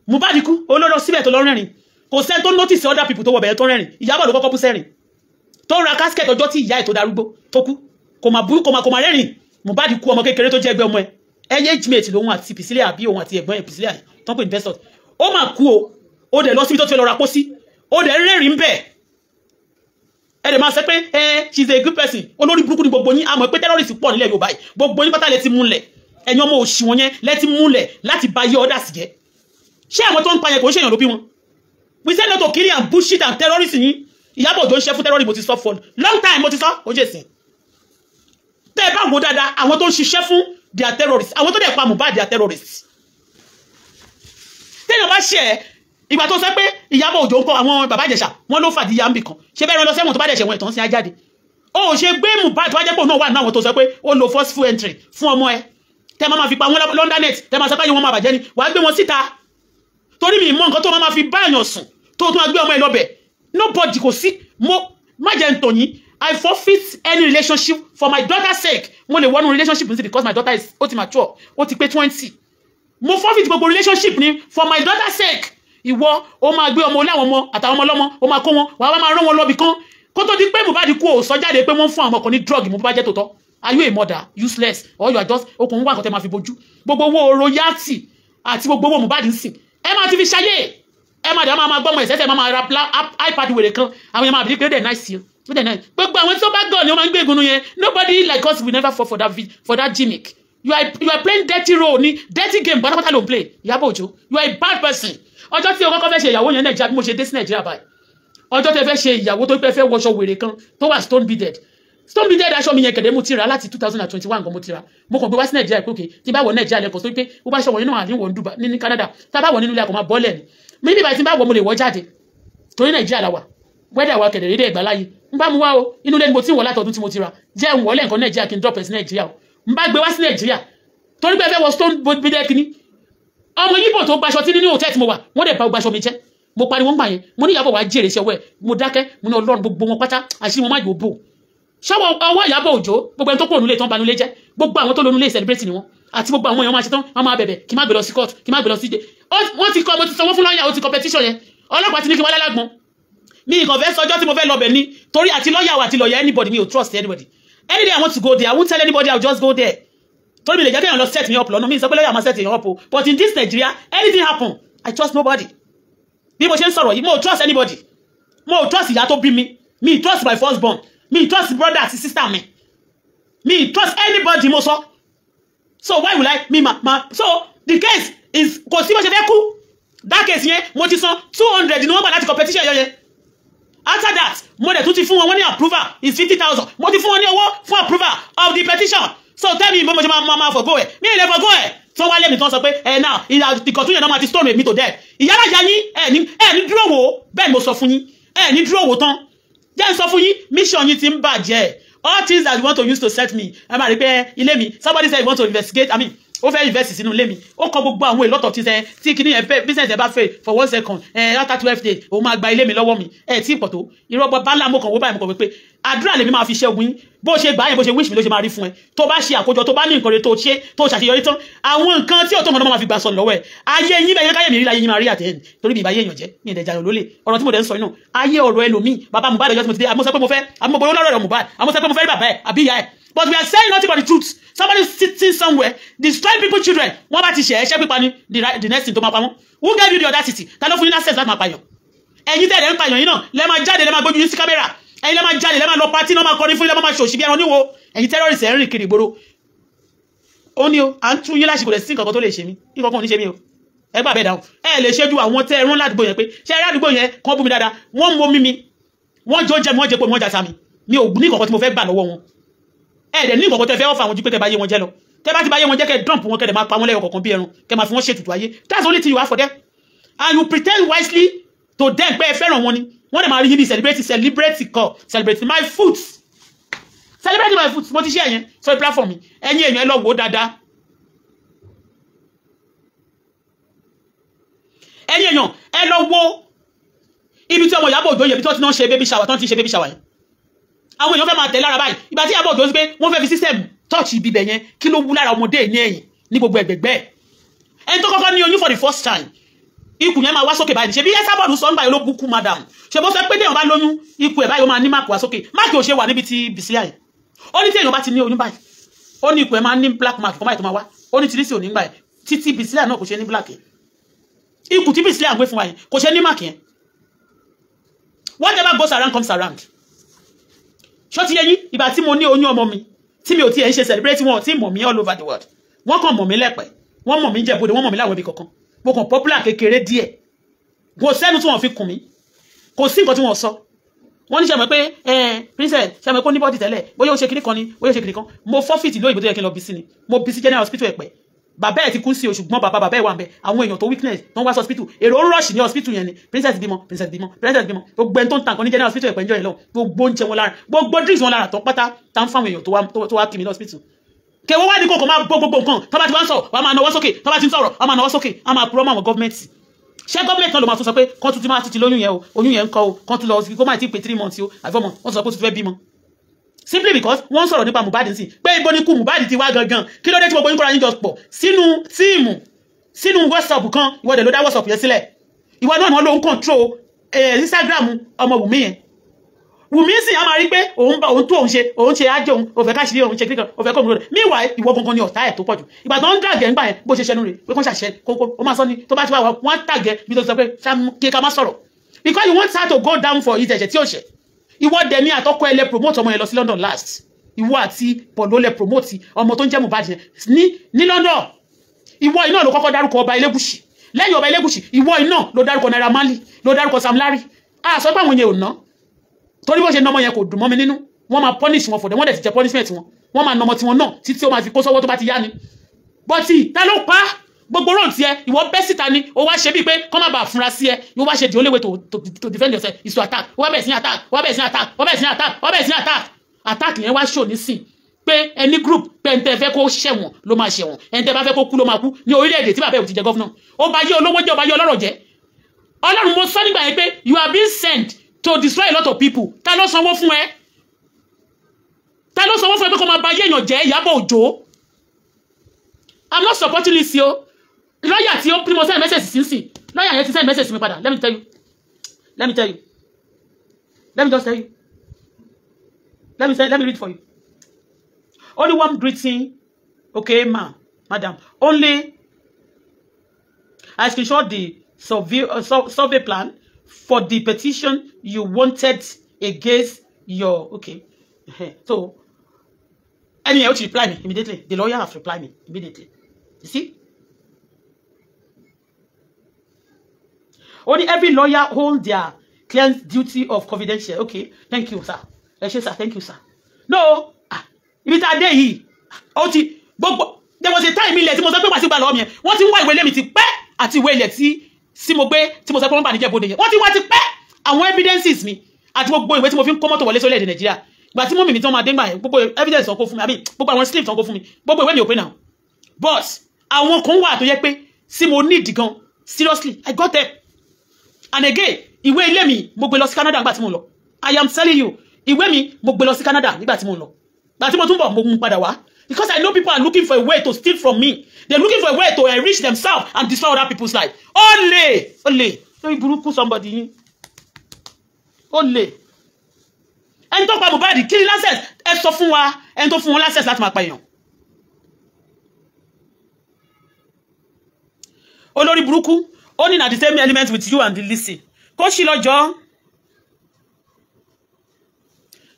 Mohbad kú olóró síbẹ̀ tó lọ rẹ́rìn kò sẹ́ni tó notice other people tó wọ̀ bẹ̀rẹ̀ tó rẹ́rìn Ìyábọ̀ ló kọ́kọ́ bú sẹ́rìn tó ra casket ọjọ́ tí ìyá ẹ̀ tó darúgbó tó kú kò máa rẹ́rìn Mohbad kú ọmọ kékeré tó jẹ́ ẹgbẹ́ ọmọ ẹ̀ ẹyẹ age-mate lòun àti Priscilla àbí òun àti ẹ̀gbọ́n ẹ̀ Priscilla tó ń pè investor ó máa kú ó dẹ̀ lọ síbi tó ti fẹ́ lọ ra pósí ó dẹ̀ rẹ́rìn bẹ̀ ẹ dẹ̀ máa sọ pé she's a good person olórí burúkú ni gbogbo yín àmọ́ pé terrorist pọ̀ nílẹ̀ Yorùbá yìí gbogbo yín pátá lẹ ti múlẹ̀ ẹ̀yin ọmọ òṣì wọn yẹn lẹ ti múlẹ̀ láti ba yé ọ̀dà sí jẹ́ ṣé àwọn tó ń pa yẹn kò ń ṣèyàn ló bí wọn we say no to killing and bullshit and terrorism yín Ìyábọ̀ Òjó ń ṣe fún terrorism mo ti sọ for long time mo ti sọ ó jẹ́ sìn tẹ́ ẹ bá wo dáadáa àwọn tó ń ṣiṣẹ́ fún they are terrorists àwọn tó dẹ̀ pa Mohbad they are terrorists téèyàn bá ṣe ẹ ìgbà tó sọ pé Ìyábọ̀ Òjó ń kọ àwọn bàbá Ìjẹ̀ṣà wọn ló fàdí yambi kan ṣe bẹ́ẹ̀ lọ sẹ́wọ̀n tó bá dẹ̀ ṣẹ̀wọ̀n ìtàn sí ajáde ó ṣe gbé Mohbad tó bá jẹ́ pé òun náà wà náà tó sọ pé ó lo forceful entry fún ọmọ ẹ tẹ́ máa fi pa wọn London net tẹ́ máa sọ pé wọn máa bàjẹ́ ni wàá gbé wọn síta torí mi mọ nǹkan tó máa fi báyàn sùn tó tún gbé ọmọ ẹ lọ́bẹ̀ nobody kò sí mo má jẹ́ ń tọ̀ yín I forfeit any relationship for my daughter's sake mo lè wọnú relationship nísìnyí because my daughter is ó ti mature ó ti pé 20 mo forfeit gbogbo relationship ni for my daughter's sake ìwọ ó máa gbé ọmọ láwọn ọmọ àtàwọn ọmọ ọlọ́mọ ó máa kó wọn wàá máa rán wọn lọ́bì kan kó tó di pé Mohbad kú ò sọ jáde pé wọ́n fún àwọn ọkùnrin drug mo bá jẹ́ tòótọ́ are you a mother useless or you are just okùn wà kọ́tẹ́ máa fi bojú gbogbo owó royalty àti gbogbo owó Mohbad ń sìn ẹ máa ti fi ṣayé ẹ máa dẹ̀ máa gbọ́mọ ìṣẹ́ṣẹ́ máa ra iPad wèrè kan àwọn yẹn máa bìí pé ó dẹ̀ nice yẹn ó dẹ̀ nice gbogbo àwọn tí ó bá gọ̀ ni ó máa ń gbé ìgúnnu yẹn nobody like us will never fall for that gimmick you are playing dirty role ni dirty game pátápátá ló ń play Ìyábọ̀ Òjó you are a bad person ọjọ́ tí o kọ́kọ́ fẹ́ ṣe ìyàwó yẹn Nàìjíríà bí mo ṣe dé sí Nàìjíríà báyìí ọjọ́ tí o fẹ́ ṣe ìyàwó tó fẹ́ wọṣọ wèrè kan tó wà stone beaded aṣọ mi yẹn kẹ̀dẹ̀ mo ti rà láti 2021 gan mo ti rà mo kàn gbé wá sí Nàìjíríà pé òkè tí bá wọ Nàìjíríà lẹ́kọ̀ọ́ tó pé ó bá ṣọwọ́ nínú àníwọ̀ ní Canada tá a bá wọ nínú ilé àkọ́mọ́ bọ́ọ̀lẹ̀ ni mi níbi ìbàdí tí bá wọ mo lè wọ jáde torí Nàìjíríà la wà wẹ́dà wa kẹ̀dẹ̀ rédè ẹ̀gbá láyé ń bá mu wá o inú ilé ni mo ti ń wọ̀ látọdún tí mo ti rà jẹ́ ń wọlé nǹkan Nàìjíríà kí n drop ẹ̀ sí Nàìjíríà o ń bá gbé wá sí Nàìjíríà torí pé ẹ fẹ́ wọ stone beaded kìíní ọmọ yíbò tó gbaṣọ tí nínú hòtẹ́ẹ̀lì tí mo wà wọ́n dẹ̀ bá gbaṣọ mi jẹ́ mo pariwo ń gbà yẹn mo ní Ìyábọ̀ wá jèrè iṣẹ́ ọwọ́ ẹ̀ mo dákẹ́ mo ní Ọlọ́run gbogbo wọn pátá àṣírí wọn má yóò bò ṣọwọ́ ọwọ́ Ìyábọ̀ Òjó gbogbo ẹni tó kúrò nílé tán banúlé jẹ́ gbogbo àwọn tó lónú lé celebrate ni wọn àti gbogbo àwọn èèyàn máa ṣe tán wọn máa bẹ̀bẹ̀ kí má gbé lọ sí court kí má gbé lọ sí wọ́n ti kọ́ mo ti sanwó fún lọ́ọ̀yà ó ti competition yẹn ọlọ́pàá ti ní kí wọ́n lálágbọ́n mi ìkàn fẹ́ sọjọ́ tí mo fẹ́ lọ bẹ̀ ni torí àti lọ́ọ̀yà àti lọ́ọ̀yà anybody mi ò trust anybody any day I want to go there I won't tell anybody I'll just go there torí mi lè jẹ́ kéèyàn lọ set me up lọ́nà mi sọ pé lọ́ọ̀yà máa set me up o but in this Nigeria anything happen I trust nobody bí mo ṣe ń sọ̀rọ̀ yìí mo trust anybody mo trust ìyá tó bí mi trust my first born mi trust brother àti sister mi trust anybody mo sọ so why will I so the case is kò sí bó ṣe fẹ́ kú that case yẹn mo ti san 200 ni wọ́n gbà láti competition yẹn after that mo dẹ̀ tún ti fún wọn ní approval is 50,000 mo ti fún wọn ní owó fún approval of the petition so tell me bó mo ṣe máa forgo ẹ̀ mi ì lè forgo ẹ̀ tí wọ́n wá lé mi tí wọ́n sọ pé now ìkọ̀tún yẹn náà máa ti stone me to death ìyára ìyá yín ẹ̀ ní dúró wò bẹ́ẹ̀ ni mo sọ fún yín ẹ̀ ní dúró wò tán jẹ́ ń sọ fún yín mission yín ti ń bàjẹ́ all things that you want to use to set me ẹ máa rí pé ilé mi somebody said you want to investigate ó fẹ́ invest sínú ilé mi ó kọ gbogbo àwọn èlò tí ṣe tí kíní yẹn fẹ́ business ẹ bá fẹ́ for 1 second after 12 days ó máa gba ilé mi lọ́wọ́ mi tí pọ̀ tó irọ́ bọ́ bá mo kàn wó báyìí mo kàn wí pé àdúrà lèmi máa fi ṣẹ́gun yín bó ṣe gbà yẹn bó ṣe wish mi ló ṣe máa rí fún ẹ tó bá ṣe àkójọ tó bá ní nǹkan rẹ tó ṣe tó ṣàṣeyọrí tán àwọn nǹkan tí ò tó mọ̀ náà máa fi gbà sọ lọ́wọ́ ẹ ayé yín bẹ́ẹ̀ káyé mi rí láyé yín máa rí àtẹ̀yìn torí mi ìbáyé èèyàn jẹ́ mi ìdẹ̀jà yàn lólè ọ̀rọ̀ tí mo dẹ̀ ń sọ iná ayé ọ̀rọ̀ ẹlòmíì bàbá Mohbad ọjọ́ tí mo ti dé àmọ́ sọ pé mo fẹ́ àmọ́ bọ́ lọ́rọ̀ Mohbad àmọ́ sọ pé mo fẹ́ rí bàbá ẹ̀ àbí ìyá ẹ̀ but we are saying nothing but the truth somebody sitting somewhere destroy people children wọ́n bá ti ṣe ẹ̀ṣẹ́ pípa ní the next thing tó máa pa wọ́n who gave you the audacity ta ló fún yín access láti máa pààyàn ẹ̀yin tẹ̀lé ń pààyàn yín náà lẹ́ máa jáde lẹ́ máa gbójú yín sí kámẹ́rà ẹ̀yin lẹ́ máa jáde lẹ́ máa lọ pátí náà máa kọrin fún yín lẹ́ máa ṣòṣì bí ẹran níwo ẹ̀yin terrorist ẹ̀ ń rìn kiri ìgboro ó ní o à ń tún yín láṣìkò rẹ̀ sí nǹkan kan tó lè ṣe mí nǹkan kan ò ní ṣe mí o ẹ gbà bẹ́ẹ̀ dáhùn ẹ lè ṣe ju àwọn tẹ́ ẹrún ládùúgbò yẹn pé ṣe ẹrẹ́ àdúgbò yẹn kàn bú mi dáadáa wọ́n mọ mímí wọ́n jọ jẹ́ mi wọ́n jẹ́ pé wọ́n jà sami mi ò ní nǹkan tí mo fẹ́ gbà lọ́wọ́ wọn ẹ dẹ̀ ní nǹkan tẹ́ fẹ́ ọ̀fà àwọn ojú pé kẹ́ bá yé wọn jẹ́ lọ tẹ́ bá ti bá yé wọn jẹ́ kẹ́ dump wọn kẹ́ dẹ̀ máa pa wọn lẹ́yọ kọ̀ọ̀kan bí ẹran kẹ́ máa fi wọ́n ṣètùtù ayé that's the only thing you have for them and you pretend wisely to them pé ẹ fẹ́ràn wọn ni wọ́n dẹ̀ máa rí yín bí celebrate my foot celebrate my foot mo ti ṣe ẹ̀yẹn sórí platform mi ẹ̀yin èèyàn ẹ lọ wò ó dáadáa ẹ̀yin èèyàn ẹ lọ wo ibi tí ọmọ Ìyábọ̀ Òjó yẹ bí tó ti náà ṣe baby shower tó ti ṣe baby shower yẹn àwọn èèyàn fẹ́ máa tẹ̀ lára báyìí ìgbà tí Ìyábọ̀ Òjó sí pé wọ́n fẹ́ fi system touch ibi bẹ̀ yẹn kí ló wú lára ọmọdé ní ẹ̀yìn ní gbogbo ẹ̀gbẹ̀gbẹ́ ẹni tó kọ́kọ́ ní oyún for the first time ikùn yẹn máa wá sókè báyìí ṣe bí Esabod sọ nígbà yẹn ló bukú madam ṣe bó sọ pé téèyàn bá lóyún ikùn ẹ̀ báyìí ó máa ní máàkì wá sókè máàkì ò ṣe wà níbi tí Bísílà yẹn ó ní téèyàn bá ti ní oyún báyìí ó ní ikùn ẹ̀ máa ní black mark kan báyìí tó máa wá ó ní tìrísì ò ní gbà ẹ̀ títí Bísílà náà kò ṣe ní black yẹn ikùn tí Bísílà ń gbé fún wa yẹn kò ṣe ní máàkì yẹn whatever goes around comes around ṣó ti yẹ yín ìgbà tí mo ní oyún ọmọ mi tí mi ò tiẹ̀ ń ṣe celebrate wọn tí mọ̀ mí all over the world wọ́n kàn mọ̀ mí lẹ́pẹ́ wọ́n mọ̀ mí jẹ̀bọ̀dẹ̀ wọ́n mọ̀ mí láwọn ibi kankan mo kàn popular kékeré díẹ̀ kò sẹ́nu tí wọ́n fi kùn mí kò sí nǹkan tí wọ́n sọ wọ́n ní ṣe mọ̀ pé princess ṣe mọ̀ pé ó ní bọ́ọ̀dì tẹ́lẹ̀ bóyá ó ṣe kiri kan ni bóyá ó ṣe kiri kan mo forfeit lóyìnbó tó yẹ kí n lọ bí sí ni mo bí sí general hospital Ẹ̀pẹ́ bàbá ẹ̀ ti kú sí o ṣùgbọ́n bàbá ẹ̀ wà ń bẹ àwọn èèyàn tó weakness tó ń wá sí hospital èrò ń rush ní hospital yẹn ni princess bímọ gbogbo ẹni tó ń tàn kan ní general hospital Ẹ̀pẹ́ ń jọ yẹn lọ gbogbo oúnjẹ wọn lára gbogbo drinks wọn lára tó pátá tá ń fáwọn èèyàn tó wá kí mi ní hospital kẹwọ́ wá ní kòkò máa gbogbo nǹkan tó bá ti wá ń sọ̀rọ̀ wá máa náwó sókè tó bá ti ń sọ̀rọ̀ wá máa náwó sókè á máa purọ́ mọ́ àwọn gọ́ọ̀mẹ̀ntì ṣé gọ́ọ̀mẹ̀ntì náà ló máa tún sọ pé kán tún ti máa ti lóyún yẹn o oyún yẹn ń kọ́ o kán tún lọ kó máa ti pé 3 months o àfọmọ wọ́n sọ pé ó ti fẹ́ bímọ simply because wọ́n sọ̀rọ̀ nípa Mohbad sí pé ibo ni kú Mohbad ti wá gangan kí ló dé tí gbogbo yín kóra yín jọ pọ̀ sínú tíìmù sínú WhatsApp kan ìwọ́dẹ̀ ló dá WhatsApp yẹn sílẹ̀ ìwọ náà wọ́n ló ń control Instagram ọmọ Wùmí yẹn Wùmí sì á máa rí pé òun tó òun ṣe ájò òun òfẹ́ káṣírí òun ṣe kíkan òfẹ́ kọ́ òun meanwhile ìwọ gangan ni ọ̀tá ẹ̀ tó pọ̀jù ìgbà tó ń dàgẹ̀ ńgbà yẹn bó ṣe ṣẹnu rẹ̀ pé kó ṣàṣẹ kókó ó máa sọ ni tó bá ti wá wọ́n tàgẹ̀ bí tó sọ pé kí ká má sọ̀rọ̀ because you want her to go down for it ẹ̀jẹ̀ tí ó ṣẹ̀ ìwọ dẹ̀ ní àtọ́kọ ẹ lẹ promote ọmọ yẹn lọ sí London last ìwọ àti Paul ló lẹ promote ọmọ tó ń jẹ́ Mohbad yẹn ní London ìwọ iná ló kọ́kọ́ dárúkọ ọba Elégùṣì lẹ́yìn ọba Elégùṣì ìwọ iná ló dárúkọ Naira Marley ló dárúkọ Sam Larry sọ pé àwọn yẹn ò ná torí bó ṣe nọmọ yẹn kò dùn mọ́ mi nínú wọ́n máa punish wọn for them wọ́n dẹ̀ ti jẹ punishment wọn wọ́n máa nọmọ tiwọn náà títí ó máa fi kó sọ́wọ́ tó bá ti yá ni bọ́tì ta ló pa gbogbo road tiẹ̀ ìwọ bẹ́ síta ni ó wá ṣe bíi pé kọ́ má bàa fúnra sí ẹ yóò wá ṣe the only way to defend yourself is to attack wọ́n bẹ̀ sí attack yẹn wá ṣò nísìn pé ẹni group pé ẹni tẹ́ fẹ́ kó ṣẹ̀wọ̀n ló máa ṣẹ̀wọ̀n ẹni tẹ́ bá fẹ́ kó kú ló máa kú ní orílẹ̀-èdè tí bàbá ẹ̀ ò ti jẹ gọ́fúnà ó bá yé olówó jẹ́ ó bá yé ọlọ́rọ̀ jẹ́ Ọlọ́run mo sọ nígbà yẹn pé you are being sent to destroy a lot of people ta ló sanwó fún ẹ pé kó máa ba yé èèyàn jẹ́ Ìyábọ̀ Òjó I'm not supporting this yo lọ́yà tí ó primo send message sínsìn lọ́yà yẹn ti send message mi padà let me read for you only one greeting okay madam only I screenshot the survey plan for the petition you wanted against your okay so anyway you reply me immediately the lawyer have replied me immediately you see only every lawyer hold their client's duty of confidential okay thank you sir sir thank you sir no ibi tá dé yìí ó ti gbogbo there was a time ilẹ̀ tí mo sọ pé wá sí gbà lọ́wọ́ mi yẹn wọ́n ti ń wá ìwé ilé mi ti pẹ́ àti ìwé ilẹ̀ tí mo gbé tí mo sọ pé wọ́n bà ní Ìjẹ̀bú-Òde yẹn wọ́n ti wá ti pẹ́ àwọn evidences mi àti gbogbo ìwé tí mo fi ń kó mọ́tò wọlé sórílẹ̀-èdè Nàìjíríà ìgbà tí mọ́mì mi tí wọ́n máa dé gbà yẹn gbogbo evidence wọn kó fún mi àbí gbogbo àwọn slip wọn kó fún mi gbogbo ìwé mi ò pé náà but àwọn kan wà tó yẹ pé sí mo need gan seriously I got them. And again ìwé ilé mi mo gbé lọ sí Canada nígbà tí mo lọ. I am telling you ìwé mi mo gbé lọ sí Canada nígbà tí mo lọ. Nígbà tí mo tún bọ̀ mo mú padà wá. Because I know people are looking for a way to steal from me. They're looking for a way to enrich themselves and destroy other people's life. Ole. Lórí burúkú somebody yín. Ole. Ẹni tó pa Mohbad kí ni license ẹ sọ fún wa ẹni tó fún wọn license láti máa pa èèyàn. Olórí burúkú ó ní na the same element with you and the Lizzy. Kó ṣì lọ́jọ́.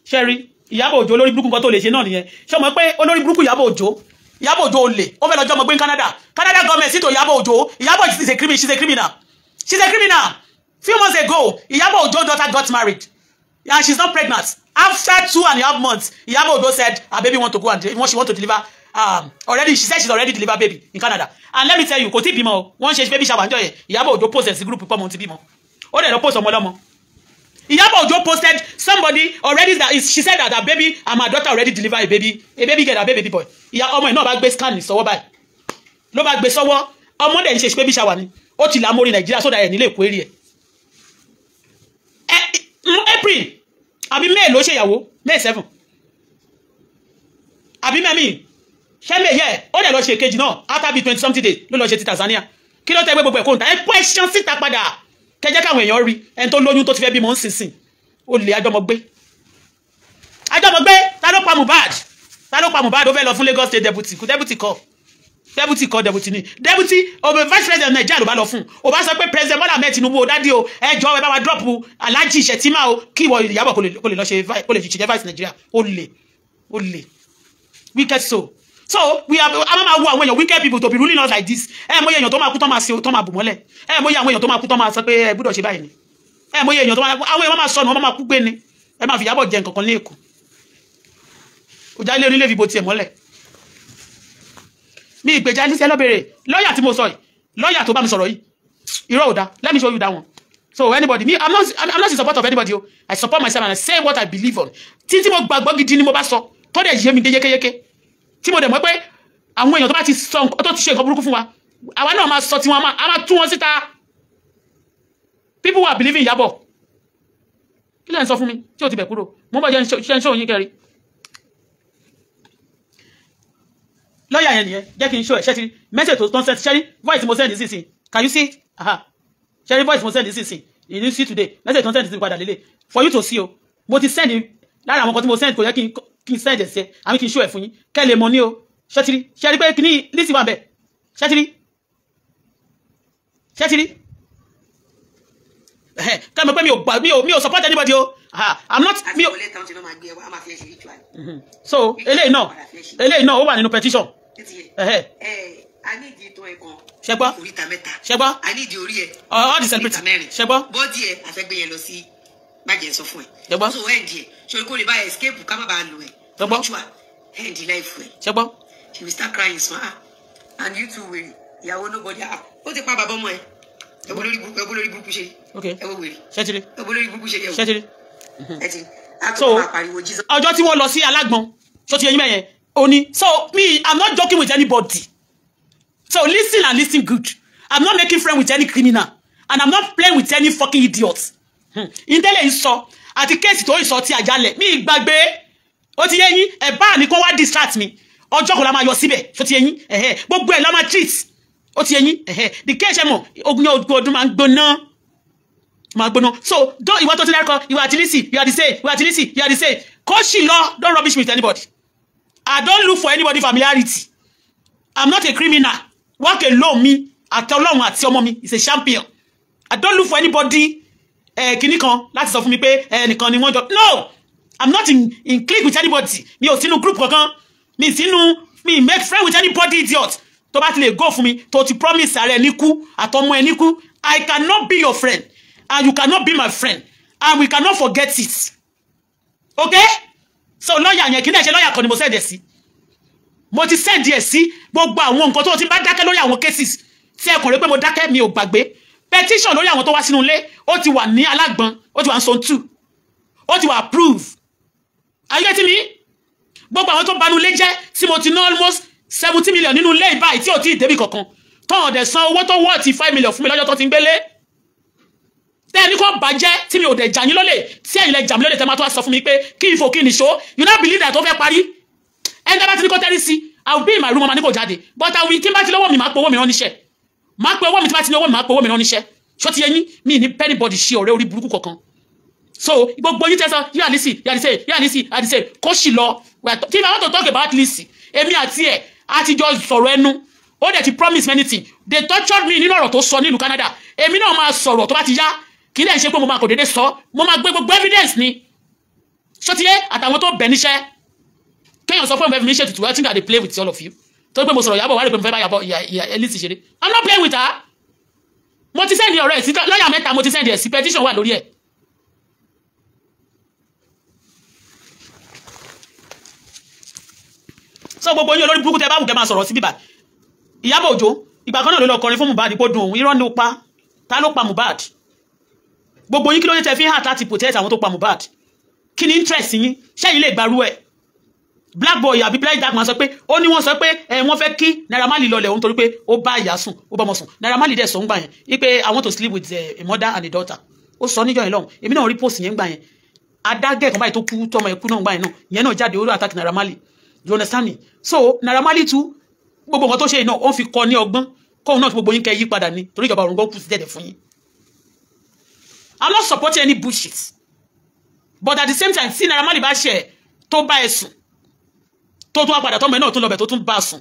Sherry Ìyábọ̀ Òjó olórí burúkú kan tó lè ṣe náà nìyẹn. Ṣé mọ̀ pé olórí burúkú Ìyábọ̀ Òjó olè ó fẹ́ lọ́jọ́ ọmọ gbé ní Canada government sí to Ìyábọ̀ Òjó. Ìyábọ̀ is a criminal. She's a criminal. Few months ago Ìyábọ̀ Òjó daughter got married and she's not pregnant. After 2.5 months Ìyábọ̀ Òjó said her baby want to go and she want to deliver already. She said she's already delivered baby in Canada. And let me tell you kò tí bímọ wọ́n ṣe baby shower ńjọ́ yẹn Ìyábọ̀ Òjó post sí group pípọ́ mo ti bímọ ó dẹ̀ lọ post ọmọ lọ́mọ. Ìyábọ̀ Òjó posted somebody already that is she said that her baby and my daughter already delivered a baby girl and a baby boy. Ìyá ọmọ ẹ̀ náà bá gbé scan sọ́wọ́ báyìí ló bá gbé sọ́wọ́ ọmọ dẹ̀ ń ṣe baby shower ni ó ti là mórí Nàìjíríà sódà ẹ̀ nílé èkó èrè ẹ̀ April àbí May ló ṣe ìyàwó May 7 àbí mẹ́mí ṣé May yẹ ó dẹ̀ lọ ṣe kejì náà after be 20 something days ló lọ ṣe ti Tanzania kí ló tẹ́ gbé gbogbo ẹ̀kọ́ nta ẹ̀ question síta padà kẹjẹ́ káwọn èèyàn rí ẹni tó lóyún tó ti fẹ́ bímọ ń sínsìn ó lè àjọmọgbé ta ló pa Mohbad ó fẹ́ lọ fún Lagos State deputy ni ọmọ vice president Nigeria ló bá lọ fún ó bá sọ pé president Bola Ahmed Tinubu ó dádì o ẹjọ́ ẹ bá wa drop Alhaji Shettima o kí ìwọ Ìyábọ̀ kò lè lọ ṣe vice Nigeria ó lè wicked so we have ama wo àwọn èèyàn wicked people to be ruling us like this mo èèyàn tó máa kú tó máa ṣe tó máa bù mọ́lẹ̀ mo àwọn èèyàn tó máa kú tó máa sọ pé ẹ gbọ́dọ̀ ṣe báyìí ni mo èèyàn tó máa àwọn èèyàn máa sọnù wọ́n máa kú gbé ni ẹ máa fi Ìyábọ̀ jẹ nǹkan kan ní Èkó ó já ilé onílé ìbò tiẹ̀ mọ́lẹ̀ mi ìgbèjà ní sẹ́lọ́ bèrè lọ́ọ̀yà tí mo sọ yìí lọ́ọ̀yà tó bá mi sọ̀rọ̀ yìí irọ́ ò dá let me show you that one so anybody me I'm not in support of anybody o I support myself and I say what I believe on tí mo gbàgbọ́ gidi ni mo bá sọ tó dẹ̀ yé mi dé yékéyéké tí mo dẹ̀ mọ̀ pé àwọn èèyàn tó bá ti sọ tó ti ṣe nǹkan burúkú fún wa àwa náà máa sọ tí wọn a máa tú wọn síta people who are believing Ìyábọ̀ kí lẹ́yìn sọ fún mi tí o ti bẹ̀ kúrò mo bá jẹ́ ń ṣó yín kẹrin lọ́ọ̀yà yẹn nìyẹn jẹ́ kí n ṣó ẹ̀ ṣẹ́tìrí message tó tán send ṣẹ́rí voice mo send sísìn can you see it ṣẹ́rí voice mo send sísìn you see today message tó send sísìn padà lélẹ̀ for you to see o mo ti send lára àwọn kan tí mo send kò yẹ kí n send ẹ̀ sí ẹ àmì kí n ṣó ẹ̀ fún yín kẹ́ lè mọ̀ ní o ṣẹ́tìrí pé kí ní Lizzy wà bẹ́ẹ̀ ṣẹ́tìrí kẹ́mi pé mi ò support anybody o I'm not mi ò so eléyìí náà ó wà nínú petition ṣẹgbọ́ all the celebrity ṣẹgbọ́ bọ́dì ẹ̀ àfẹ́gbé yẹn lọ sí májẹ̀ sọ fún ẹ̀ ṣẹgbọ́ so ẹ̀ǹdì ẹ̀ ṣòro kó lè bá escape ká má bàa lò ẹ̀ ṣẹgbọ́ ẹ̀ǹdì láìfù ẹ̀ ṣẹgbọ́ she will start crying so and you too wèrè ìyàwó nobody ó ti pa bàbá ọmọ ẹ̀ ẹ̀wọ́ lórí burúkú ṣe ẹ̀wọ́ wèrè ṣẹ́tìrí ẹ̀wọ́ lórí burúkú ṣe ẹ̀wọ́ ṣẹ́tìrí ẹ̀tì so ọjọ́ tí wọ́n lọ sí alágbọ̀n ṣó ti yẹn mẹ́yẹn ó ní so me I'm not joking with anybody so listen and listen good I'm not making friend with any criminal and I'm not playing with any fucking idiot ìdẹ́lẹ̀ ìsọ àti kéèsì tó ìsọ ti àjálẹ̀ mi ìgbàgbé ó ti yẹ yín ẹ̀ bá mi kó wá distract mi ọjọ́ kò la máa yọ síbẹ̀ ṣó ti yẹ yín gbogbo ẹ̀ la máa treat ó ti yẹ yín the case mọ̀ ogun ọdún máa ń gbóná so don't ìwà tó ti dárúkọ ìwà àti Lizzy you are the same kó sì lọ don't rubbish me with anybody I don't look for anybody familiarity I'm not a criminal work alone me àti Ọlọ́run àti ọmọ mi is a champion I don't look for anybody kìíní kan láti sọ fún mi pé ẹnìkan ni wọ́n jọ no I'm not in clique with anybody mi ò sínú group kankan mi make friend with anybody idiot tó bá ti lè go fún mi tó ti promise ààrẹ níkú àtọmọ ẹ níkú I cannot be your friend and you cannot be my friend and we cannot forget it okay so lọ́ọ̀yà yẹn kí ní ẹ̀ṣẹ̀ lọ́ọ̀yà kan ni mo send ẹ̀ sí mo ti send ẹ̀ sí gbogbo àwọn nǹkan tó ti bá dákẹ́ lórí àwọn cases tí ẹkùn rẹ pé mo dákẹ́ mi ò gbàgbé petition lórí àwọn tó wá sínú ilé ó ti wà ní alágbọ̀n ó ti wà ní zone 2 ó ti wà approve are you getting me gbogbo àwọn tó banú ilé jẹ́ tí mo ti ná almost 70 million nínú ilé ìbáyìí tí ò tí ì débi kankan tán ọ̀dẹ̀ san owó tó wọ́ ti 5 million fún mi lọ́jọ́ tó ti ń gbélé tẹ́ni kò bàjẹ́ tí mi ò dẹ̀ jà yín lólè tí ẹ̀yin lẹ jà mí lólè tẹ́ máa tó wá sọ fún mi pé kí n fò kí n nìṣó you not believe that tó fẹ́ parí ẹni dábàá ti ní kó tẹ́rí sí I will be in my room ọmọ ní kò jáde but I will tí n bá ti lọ́wọ́ mi máa pe owó mi rán níṣẹ́ máa pe owó mi tí bá ti ní owó mi máa pe owó mi rán níṣẹ́ ṣó ti yẹ yín mi ní anybody ṣe ọ̀rẹ́ orí burúkú kankan so gbogbo yín tẹ́sán yóò àdìsí kó sì lọ tí I want to talk about Lizzy èmi àti ẹ̀ àtijọ́ sọ̀rọ̀ ẹnu ó dẹ̀ ti promise many things they tortured me nínú ọ̀rọ̀ tó sọ nílùú Canada èmi náà máa sọ̀rọ̀ tó bá ti yá kì í dẹ̀ ṣe pé mo máa kò déédéé sọ mo máa gbé gbogbo evidence ni ṣótiyé àtàwọn tó bẹ̀ níṣẹ́ kéèyàn sọ fún mi mi ṣe tutù I think I dey play with all of you tó pé mo sọ̀rọ̀ Ìyábọ̀ wà lè pé mo fẹ́ bá Ìyábọ̀ Lizzy ṣeré I'm not playing with her mo ti sẹ́ndì ọ̀rọ̀ ẹ̀ sí lọ́ọ̀yà mẹ́ta mo ti sẹ́ndì ẹ̀ sí petition wà lórí ẹ̀ so gbogbo yín olórí burúkú tẹ bá wù kẹ́ máa sọ̀rọ̀ sí bíbá Ìyábọ̀ Òjó ìgbà kan náà ló lọ kọrin fún Mohbad kó dùn òun irọ́ ní ó pa ta ló pa Mohbad gbogbo yín kí ló dé tẹ fi hàn láti protect àwọn tó pa Mohbad kí ni interest yín ṣẹ́yìn lè gbarú ẹ̀ black boy àbí black dark man sọ pé ó ní wọ́n sọ pé wọ́n fẹ́ kí Naira Marley lọlẹ̀ òun torí pé ó bá ìyá sùn ó bá ọmọ sùn Naira Marley dẹ̀ sọ ń gbà yẹn wípé I want to sleep with a mother and a daughter ó sọ níjọ́ yẹn lọ́hùn èmi náà rí post yẹn gbà yẹn adágẹ́ kan báyìí tó kú tọmọ ẹ̀kú náà gbà yẹn náà jáde ó attack Naira Marley you understand me so Naira Marley too gbogbo nǹkan tó ṣe iná ó fi kọ ní ọgbọ́n kóun náà gbogbo yín kẹ́ yí padà ní torí ìjọba òrùn gbọ́ kù sí dẹ̀dẹ̀ fún yín I'm not supporting any bullshit but at the same time tí Naira Marley bá ṣe tó bá ẹ sùn tó tún wá padà tọmọ ẹ náà tó lọbẹ tó tún bá sùn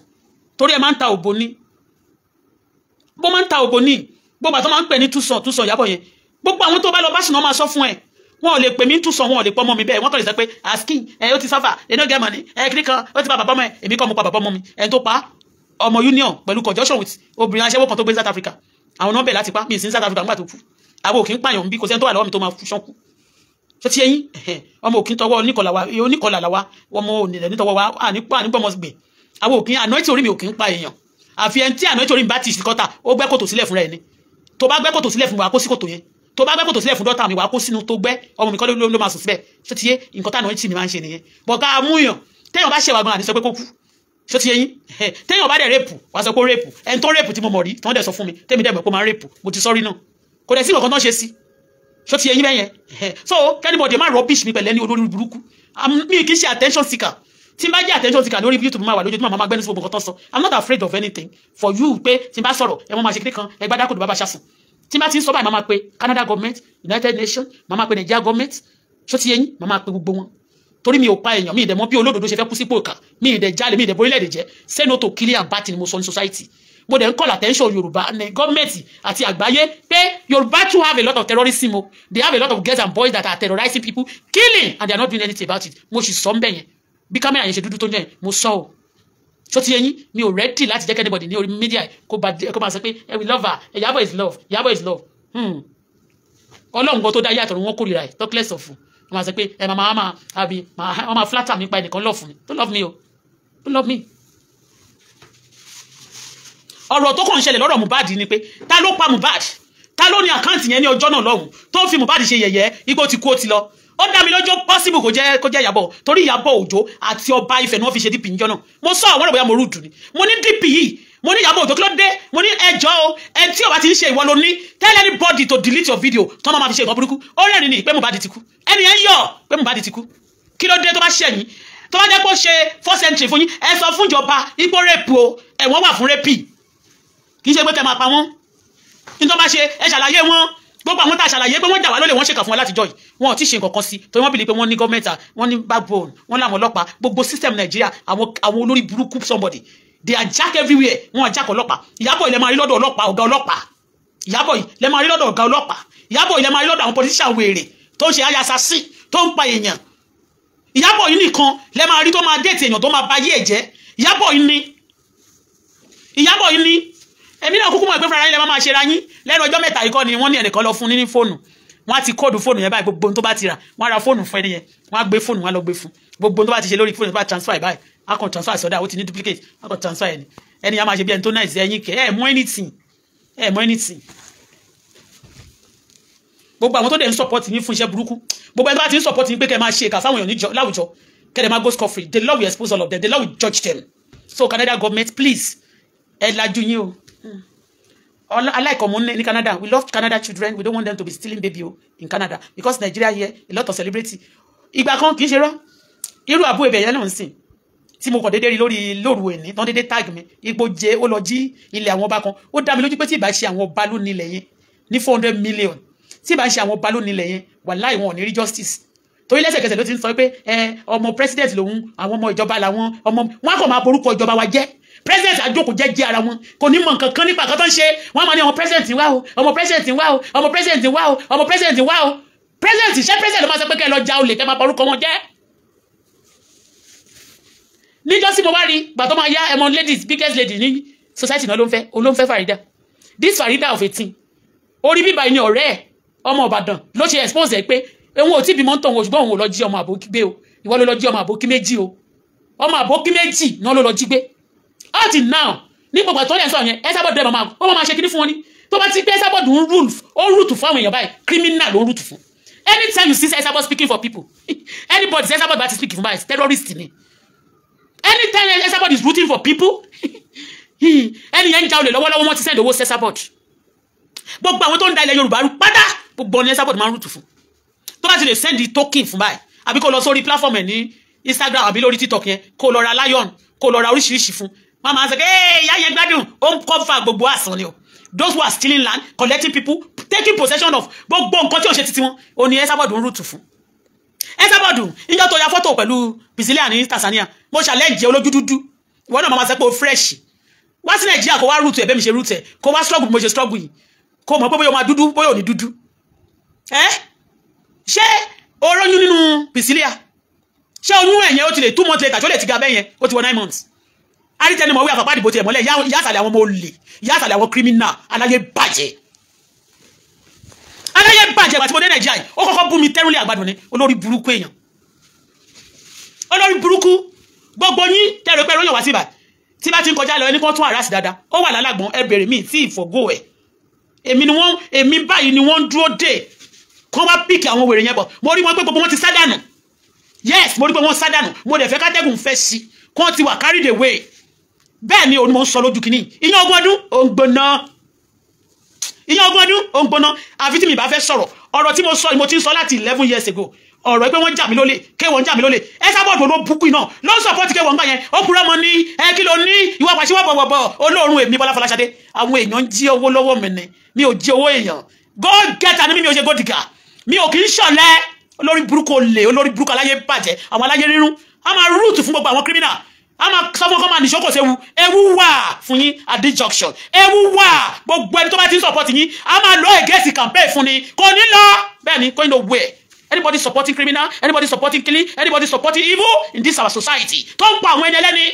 torí ẹ máa ń ta òbò ní bó máa ń ta òbò ní gbogbo àtọ́ máa ń pè ní túsàn Ìyábọ̀ yẹn gbogbo àwọn tó bá lọ bá sùn náà máa sọ fún ẹ wọn ò lè pè mí túsàn wọn ò lè pọ ọmọ mi bẹ́ẹ̀ wọn kàn lè sọ pé askin ó ti sáfà no get money kiri kan ó ti pa bàbá ọmọ ẹ èmi kọ́ mo pa bàbá ọmọ mi ẹni tó pa ọmọ union pẹ̀lú conjunction with obìnrin aṣẹ́wó kan tó gbé South Africa àwọn náà bẹ̀ láti pa mi sí South Africa nígbà tó kú àwọn òkè ń pààyàn bí kò sẹ́ni tó wà lọ́wọ́ mi tó máa ṣánkú ṣé ti ẹyin ọmọ òkè ń tọwọ́ oníkọlà làwa ọmọ ònílẹ̀ nítọwọ́ wa ànípọ̀mọ́ gbè àwọn òkè ànáìtì orí mi òkè ń pa èèyàn àfi ẹni tí ànáìtì orí mi bá ti ṣìkọ́ta ó gbẹ́ kòtò sílẹ̀ fún rẹ̀ ni tó bá gbẹ́ kòtò sílẹ̀ fún wa kó sí kòtò yẹn tó bá gbẹ́ kòtò sílẹ̀ fún dọ́tà mi wà kó sínú tó gbẹ́ ọmọ mi kọ́ ló máa sùn síbẹ̀ ṣé ti yé nǹkan tá ànáìtì mi máa ń ṣe nìyẹn bọ̀ ká múyàn téèyàn bá ṣèwà gan àní sọ pé kó kú ṣé ti yé yín téèyàn bá dẹ̀ rèpù wàá sọ pé rèpù ẹni tó rèpù tí mo mọ̀ rí tí wọ́n dẹ̀ sọ fún mi tẹ́mi dẹ̀ mọ̀ pé máa rèpù mo ti sọ́rí náà kò dẹ̀ sí nǹkan tó ń ṣe sí ṣó ti ẹyin bẹ́yẹn so kẹ́nìbọ̀dì máa rubbish mi pẹ̀lẹ́ ní olórí burúkú mi kì í ṣe attention seeker tí n bá jẹ́ attention seeker lórí YouTube máa wà lójoojúmọ́ máa gbẹ́nu sí gbogbo nǹkan tó sọ I'm not afraid of anything for you pé tí n bá sọ̀rọ̀ ẹ mọ́ máa ṣe kékeré kan ẹgbẹ́ dákòdò bàbá ṣàṣùn tí n bá ti ń sọ báyìí máa pe Canada government United Nations máa pe Nigeria government ṣó ti ẹyin máa pe gbogbo wọn torí mi ò pa èèyàn mi ìdẹ̀mọ́ bí olódodo ṣe fẹ́ kú sípò ìkà mi ìdẹ̀ jalè mi ìdẹ̀ borílẹ̀-èdè jẹ́ say no to killing and batting ni mo sọ ní society mo dẹ̀ ń call attention Yorùbá gọ́ọ̀mẹ̀ntì àti àgbáyé pé Yorùbá too have a lot of terrorism o they have a lot of girls and boys that are terrorizing people killing and they are not doing anything about it mo sì sọ ń bẹ̀ yẹn bí kámẹ́rà yẹn ṣe dúdú tó ń jẹ́ mo sọ o ṣó ti yẹ yín mi ò ready láti jẹ́ anybody ní orí media kó máa sọ pé we love her Ìyábọ̀ is love Ìyábọ̀ is love Ọlọ́run kan tó dá yàtọ̀ wọn kórìíra ẹ̀ talk less of wọ́n máa sọ pé wọ́n máa flatter mi pa ẹnìkan love fún mi don't love me o don't love me. ọ̀rọ̀ tó kàn ń ṣẹlẹ̀ lọ́rọ̀ Mohbad ni pé ta ló pa Mohbad ta ló ní àkáǹtì yẹn ní ọjọ́ náà lọ́hùn tó ń fi Mohbad ṣe yẹ̀yẹ́ igbó ti kú ó ti lọ ó dá mi lọ́jọ́ possible kó jẹ́ Ìyábọ̀ torí Ìyábọ̀ Òjó àti Ọba Ifẹ̀ ni wọ́n fi ṣe DP níjọ́ náà mo sọ àwọn ọ̀rọ̀ bóyá mo rúdù ni mo ní DP yìí mo ní Ìyábọ̀ Òjó kí ló dé mo ní ẹjọ́ o ẹni tí ọba ti ń ṣe ìwọ ló ní tell anybody to delete your video tó máa fi ṣe ìtàn burúkú ó rẹ́rìn ní pé Mohbad ti kú ẹni yẹn yọ̀ pé Mohbad ti kú kí ló dé tó bá ṣẹ̀yìn tó bá jẹ́ pé ó ṣe first entry fún yín ẹ sọ fún ìjọba ipò rẹ́pù o ẹ̀wọ̀n wà fún rẹ́pì kì í ṣe pé kẹ́ máa pa wọ́n nítorí bá ṣe ẹ ṣàlàyé wọn gbogbo àwọn tá a ṣàlàyé pé wọ́n jà wá lólè wọ́n ṣèkà fún wọn látijọ́ yìí wọn ò tí ì ṣe nǹkan kan sí torí wọ́n bìlí pé wọ́n ní gọ́ọ̀mẹ̀ntà wọ́n ní backbone wọ́n láwọn ọlọ́pàá gbogbo system Nàìjíríà àwọn olórí burúkú somebody they are jack everywhere wọ́n are jack ọlọ́pàá Ìyábọ̀ ilẹ̀ máa rí lọ́dọ̀ ọlọ́pàá ọ̀gá ọlọ́pàá Ìyábọ̀ ilẹ̀ máa rí lọ́dọ̀ ọ̀gá ọlọ́pàá Ìyábọ̀ ilẹ̀ máa rí lọ́dọ̀ àwọn politician wèrè tó ń ṣe ayasasi tó ń pa èèyàn Ìyábọ̀ yìí nìkan lẹ máa rí tó máa déètì èèyàn tó máa ba ayé ẹ̀ jẹ́ Ìyábọ̀ yìí ní èmi náà kúkú mọ̀ pé fúnra yín lẹ máa ṣe ra yín lẹ́nu ọjọ́ mẹ́ta yìí kọ́ ni wọ́n ní ẹnìkan lọ fún ní fóònù wọ́n á ti kóòdù fóònù yẹn báyìí gbogbo ohun tó bá ti rà wọ́n á ra fóònù fún ẹni yẹn wọ́n á gbé fóònù wọn lọ gbé fún gbogbo ohun tó bá ti ṣe lórí fóònù tó bá transfer ẹ̀ báyìí á kàn transfer sọ́dọ̀ ó ti ní duplicate á kàn transfer ẹ̀ ni ẹni yẹn á máa ṣe bí ẹni tó náà ìṣe ẹyin kẹ ẹ̀ mọ́ anything gbogbo àwọn tó dẹ̀ ń support yín fún iṣẹ́ burúkú gbogbo ẹni tó bá ti ń support yín pé kẹ́ máa ṣe ìkà fáwọn èèyàn láwùjọ kẹ́ dẹ̀ máa go scot free the law will expose all of them the law will judge them So Canada government, please, lajú yín o. I like common in Canada. We love Canada children. We don't want them to be stealing baby in Canada because Nigeria here a lot of celebrity. Ìgbà kan kì í ṣe rọ́. Irú Abu Ebe yẹn náà ń sìn. Tí mo kàn dédé rí lórí lóru ẹni tán dédé tag mi. Ipò jẹ́ ó lọ jí ilẹ̀ àwọn ọba kan. Ó dá mi lójú pé tí ìbá ṣe àwọn ọba ló nílẹ̀ yẹn ní 400 million. Tí ìbá ṣe àwọn ọba ló nílẹ̀ yẹn wàláhì wọn ò ní rí justice. Torí lẹ́sẹ̀kẹsẹ̀ ló ti ń sọ pé ọmọ president lòun àwọn ọmọ ìjọba làwọn ọmọ wọn kàn máa borúkọ ìjọba wa jẹ́. President àjòkò jẹ́jẹ́ ara wọn kò ní mọ̀ nǹkan kan nípa kan tó ń ṣe wọ́n máa ní ọmọ president wá o ọmọ president wá o ọmọ president wá o ọmọ president wá o president ṣé president ló máa sọ pé kẹ́ ẹ lọ ja olè kẹ́ máa borúkọ wọn jẹ́. Níjọ́ sí mo wá rí gbà tó máa yá ẹmọ ladies biggest lady ní society náà ló ń fẹ́ Farida this Farida of 18 orí bíbá ẹni ọ̀rẹ́ ẹ̀ ọmọ Ìbàdàn ló ṣe expose ẹ̀ pé òun ò tí bímọ ń tàn òun ṣùgbọ́n òun ò lọ jí ọmọ àbókí gbé o ìwọ ló lọ jí ọmọ àbókí méjì o ọmọ àbókí méjì náà ló lọ jí gbé until now ní gbogbo àtọ́lẹ̀ ń sọ yẹn Esabod dẹ̀ máa ṣe kíní fún wọn ni tó bá ti pé Esabod ń rúùtù fún àwọn èèyàn báyìí criminal ló ń rúùtù fún anytime you see Esabod speaking for people anybody say Esabod bá ti speak fún báyìí terrorist ni anytime Esabod is rooting for people ẹni yẹn ń ja olè lọ́wọ́lọ́wọ́ wọ́n ti send owó sí Esabod gbogbo àwọn tó ń da ilẹ̀ Yorùbá rú pátá gbogbo ní Esabod máa ń rúùtù fún tó bá ti lè send token fún báyìí àbí kó lọ sórí platform ẹ̀ ní Instagram àbí lórí TikTok yẹn kó lọ ra lion kó lọ ra oríṣiríṣi fún wọ́n máa ń sọ pé ìyá yẹn gbádùn ó ń cover gbogbo àsán ni o those who are stealing land collecting people taking possession of gbogbo nǹkan tí ò ṣe títí wọn ò ní Esabod ń rúùtù fún Esabod níjọ́ tó ya fọ́tò pẹ̀lú Priscilla ní Tanzania mo challenge olójú dúdú ìwọ náà máa sọ pé o fresh wá sí Nàìjíríà kó wá rúùtù ẹ̀ bẹ́ẹ̀ mi ṣe rúùtù ẹ̀ kó wá struggle mo ṣe struggle yìí kó mọ̀ pé bóyá o máa dúdú bóyá ò ní dúdú ṣé oróyún nínú Priscilla ṣé oyún ẹ̀yẹn ó ti lè 2 months later tó lè ti ga bẹ́yẹn ó ti wọ 9 months arítẹni mọ̀ wí àfàpá ìdìbò tiẹ̀ mọ́lẹ̀ ìyá àsàlẹ̀ àwọn ọmọ olè ìyá àsàlẹ̀ àwọn criminal aláyé bàjẹ́ àti mo dé Nàìjíríà yìí ó kọ́kọ́ bú mi tẹ́rùlé àgbàdo ni olórí burúkú èèyàn olórí burúkú gbogbo yín tẹ́rù pé ròyìn wá sí ibà tí bá ti ń kọjá lọ ẹni kan tún àrásì dáadáa ó wà lálàgbọ́n ẹ bèrè míì tí ìfọ̀gó ẹ̀ èmi báyìí ni wọ́n ń dúró dè kán wá píkì àwọn wèrè yẹn bọ̀ mo rí wọn pé gbogbo wọn ti sádànù yes mo rí pé wọ́n sádànù mo dẹ̀ fẹ́ kátẹ́gùn fẹ́ sí kán ti wà carry the way bẹ́ẹ̀ ni òun mo ń sọ lójú kìíní ìyẹn ogún ọdún ó ń gbóná àfi tí mi bá fẹ́ sọ̀rọ̀ ọ̀rọ̀ tí mo sọ mo ti ń sọ láti 11 years ago ọ̀rọ̀ pé wọ́n jà mí lólè kéwọ́n jà mí lólè Esabod ló búkú iná ló ń support kéwọ́n gbà yẹn ó kúrọ́ mọ́ ní kí ló ní ìwọ pàṣíwọ́ bọ̀bọ̀ olóòrùn èmi Bọ́lá Fọláṣadé àwọn èèyàn jí owó lọ́wọ́ mi ni mi ò jí owó èèyàn go get ni mi ò ṣe go digger mi ò kì í ṣọ̀lẹ olórí burúkú olè olórí burúkú aláyé bàjẹ́ àwọn aláyé rírun a máa root fún gbogbo àwọn criminal a máa sọ fún kọ́mà nìṣó kò séwu ewu wà fún yín at this junction ewu wà gbogbo ẹni tó bá ti ń support yín a máa lọ against campaign fún ni kò ní lọ bẹ́ẹ̀ ni going nowhere anybody supporting criminal anybody supporting killing anybody supporting evil in this our society tó ń pa àwọn ẹni ẹlẹ́ni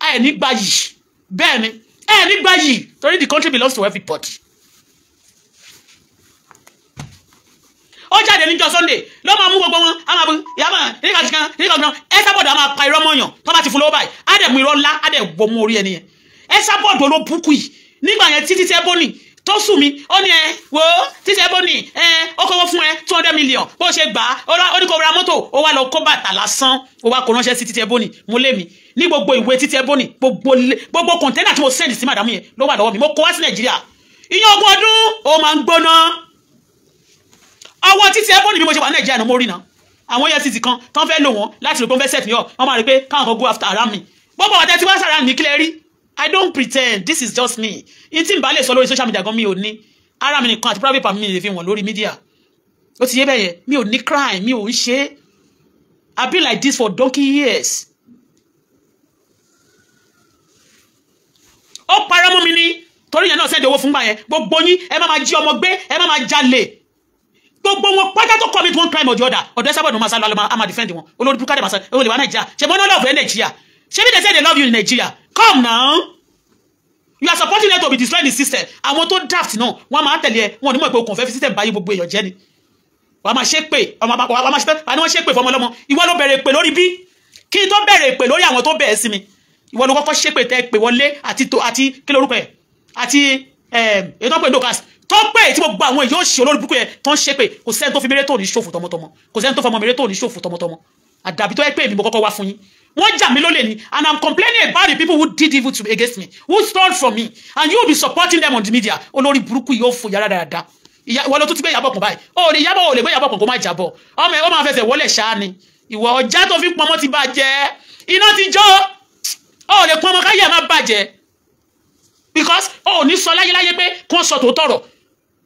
ẹ̀ nígbà yìí bẹ́ẹ̀ ni ẹ̀ nígbà yìí torí the country belongs to everybody. ó jáde níjọ́ Sunday ló máa mú gbogbo wọn a máa bu ìyá máa nígbà Esabod a máa pa irọ́ mọ́yàn tó bá ti fún lówó báyìí á dẹ̀ mú irọ́ ńlá á dẹ̀ wọ mú orí ẹni yẹn Esabod ló búkú yìí nígbà yẹn títí Ebony tó sùn mí ó ní wo títí Ebony ó kọ́wọ́ fún 200 million bó ṣe gbà á ó ní kó ra mọ́tò ó wá lọ kó bàtà lásán ó wá kó ránṣẹ́ sí títí Ebony mo lé mi ní gbogbo ìwé títí Ebony gbogbo kọ̀ńténà tí mo send sí màdàmú yẹn ló wà lọ́wọ́ mi mo kó wá sí Nàìjíríà ìyẹn ogún ọdún ó máa ń gbóná ọwọ́ títí Ebony bí mo ṣe wà Nàìjíríà ní mo rí náà àwọn EFCC kan tán fẹ́ lò wọ́n láti rò pé wọ́n fẹ́ set me up wọ́n máa rí pé káwọn kan go after ara mi gbogbo àwọn tẹ́tí wá sára mi kílẹ̀ rí I don't pretend this is just me in tí n bá lè sọ lórí social media gan mi ò ní ara mi nìkan àti private part mi lè fi wọ̀n lórí media ó ti yé bẹ́ẹ̀ yẹn mi ò ní crime mi ò ń ṣe I been like this for donkey years ó parọ́ mọ́ mi ní torí yẹn náà sẹ́ndì owó fún gbà yẹn gbogbo yín ẹ má máa jí ọmọ gbé ẹ má máa jalè gbogbo wọn pátá tó commit one crime or the other ọ̀dọ̀ Esabod máa sálọ a máa defend wọn olórí bukade máa sálọ olè wà Nàìjíríà ṣe bọ́n love ẹ̀ Nàìjíríà ṣe bí they say they love you in Nigeria come now you are supporting them to be destroying the system àwọn tó draft náà wọ́n máa tẹ̀lé ẹ wọn ò ní mọ̀ pé o kàn fẹ́ fi system báyé gbogbo èèyàn jẹ́ ni wọ́n máa ṣe pé wọ́n máa ṣe pé fọmọ lọ́mọ ìwọ ló bẹ̀rẹ̀ pé lórí bí kí n tó bẹ̀rẹ̀ pé lórí àwọn tó bẹ̀rẹ̀ sí mi ìwọ ló kọ́kọ́ ṣe pé tẹ́ pé wọlé àti kí lórúkọ ẹ̀ àti ètò pé Dorcas tó pé tí gbogbo àwọn yóò ṣe olórí burúkú yẹn tó ń ṣe pé kò sẹ́ni tó fi mèrè tó ní ṣòfò tọmọtọmọ kò sẹ́ni tó fọmọ mèrè tó ní ṣòfò tọmọtọmọ àdàbí tó yẹ pé èmi mo kọ́kọ́ wá fún yín wọ́n jà mí lólè ni, and I'm complaining about the people who did evil to me against me, who stole from me, and you will be supporting them on the media. Olórí burúkú yóò fò yàrá dáadáa. Ìwọ ló tún ti gbé Ìyábọ̀ kan báyìí. O ní Ìyábọ̀ ò lè gbé Ìyábọ̀ kan kó má jábọ̀. Ọmọ ẹ̀ ó máa fẹsẹ̀ wọlé ṣáá ni. Ìwọ ọjà tó fi pọnmọ́ ti bàjẹ́. Iná ti jó. O lè pọnmọ́ káyé má bàjẹ́. Because o ní sọ láyé pé kó sọ tó tọrọ.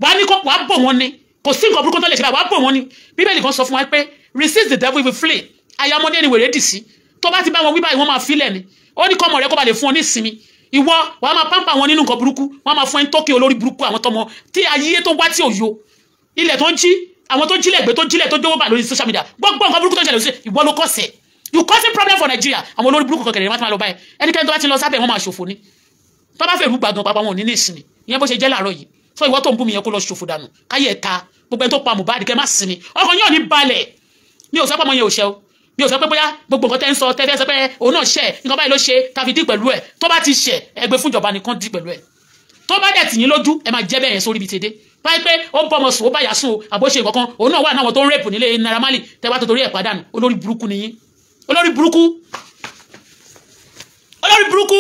Wàá ní kó wàá bò wọ́n ni. Kò sí nǹkan burúkú tó lè ṣe wàá bò wọ́n ni. Bíbélì kan sọ fún wa pé resist the devil, he will flee. Ayamode ni wèrè dì sí. Tó bá ti bá wọn wí báyìí wọ́n máa filẹ̀ ni. Ó ní kọ́mọ rẹ̀ kó ba lè fún ọ ní ìsinmi. Ìwọ wàá máa pampa wọn nínú nǹkan burúkú, wọ́n máa fún ẹ tókè olórí burúkú àwọn tọmọ tí ayé tó wá tí ò yo. Ilẹ̀ tó ń jí, àwọn tó jílẹ̀ gbé tó jílẹ̀ tó jówó bà lórí social media. Gbogbo nǹkan burúkú tó ṣẹlẹ̀ sí ìwọ ló kọ́sẹ̀. You causing problem for Nigeria. Àwọn olórí burúkú kọ̀kẹ̀rẹ̀ wọ́n ti máa lọ báyìí. Ẹnikẹ́ni tó bá ti lọ sábẹ̀ wọ́n máa ṣòfò ni. Tó bá fẹ́ rú gbàgàn papọ̀ wọn ò ní ní ìsinmi. Ìyẹn bó ṣe jẹ́ láàárọ̀ yìí. So ìwọ tó ń bú mi yẹn kó lọ ṣòfò dànù. Káyé ẹ̀ta gbogbo ẹni tó pa Mohbad kẹ́ má sinmi. Ọkàn yóò ní balẹ̀. Mi ò sọ pé ọmọ yẹn ò ṣe o. Mi ò sọ pé bóyá gbogbo nǹkan tẹ́ ń sọ tẹ́fẹ́ sọ pé òun náà ṣẹ̀ nǹkan báyìí ló ṣe tàbí dí pẹ̀lú ẹ̀. Tó bá ti ṣẹ̀ ẹgbẹ́ fún ìjọba nìkan dí pẹ̀lú ẹ̀. Tó bá dẹ̀ tì yín lójú ẹ máa jẹ́ bẹ́ẹ̀ yẹn sórí ibi tèdè. Báyìí pé ó ń bọ́mọ sùn ó bá yà sùn o àbó ṣe nǹkan kan òun náà wà náà tó ń rèpù nílé Naira Marley tẹ́ bá tó torí ẹ̀ pàdánù olórí burúkú ni yín. Olórí burúkú. Olórí burúkú.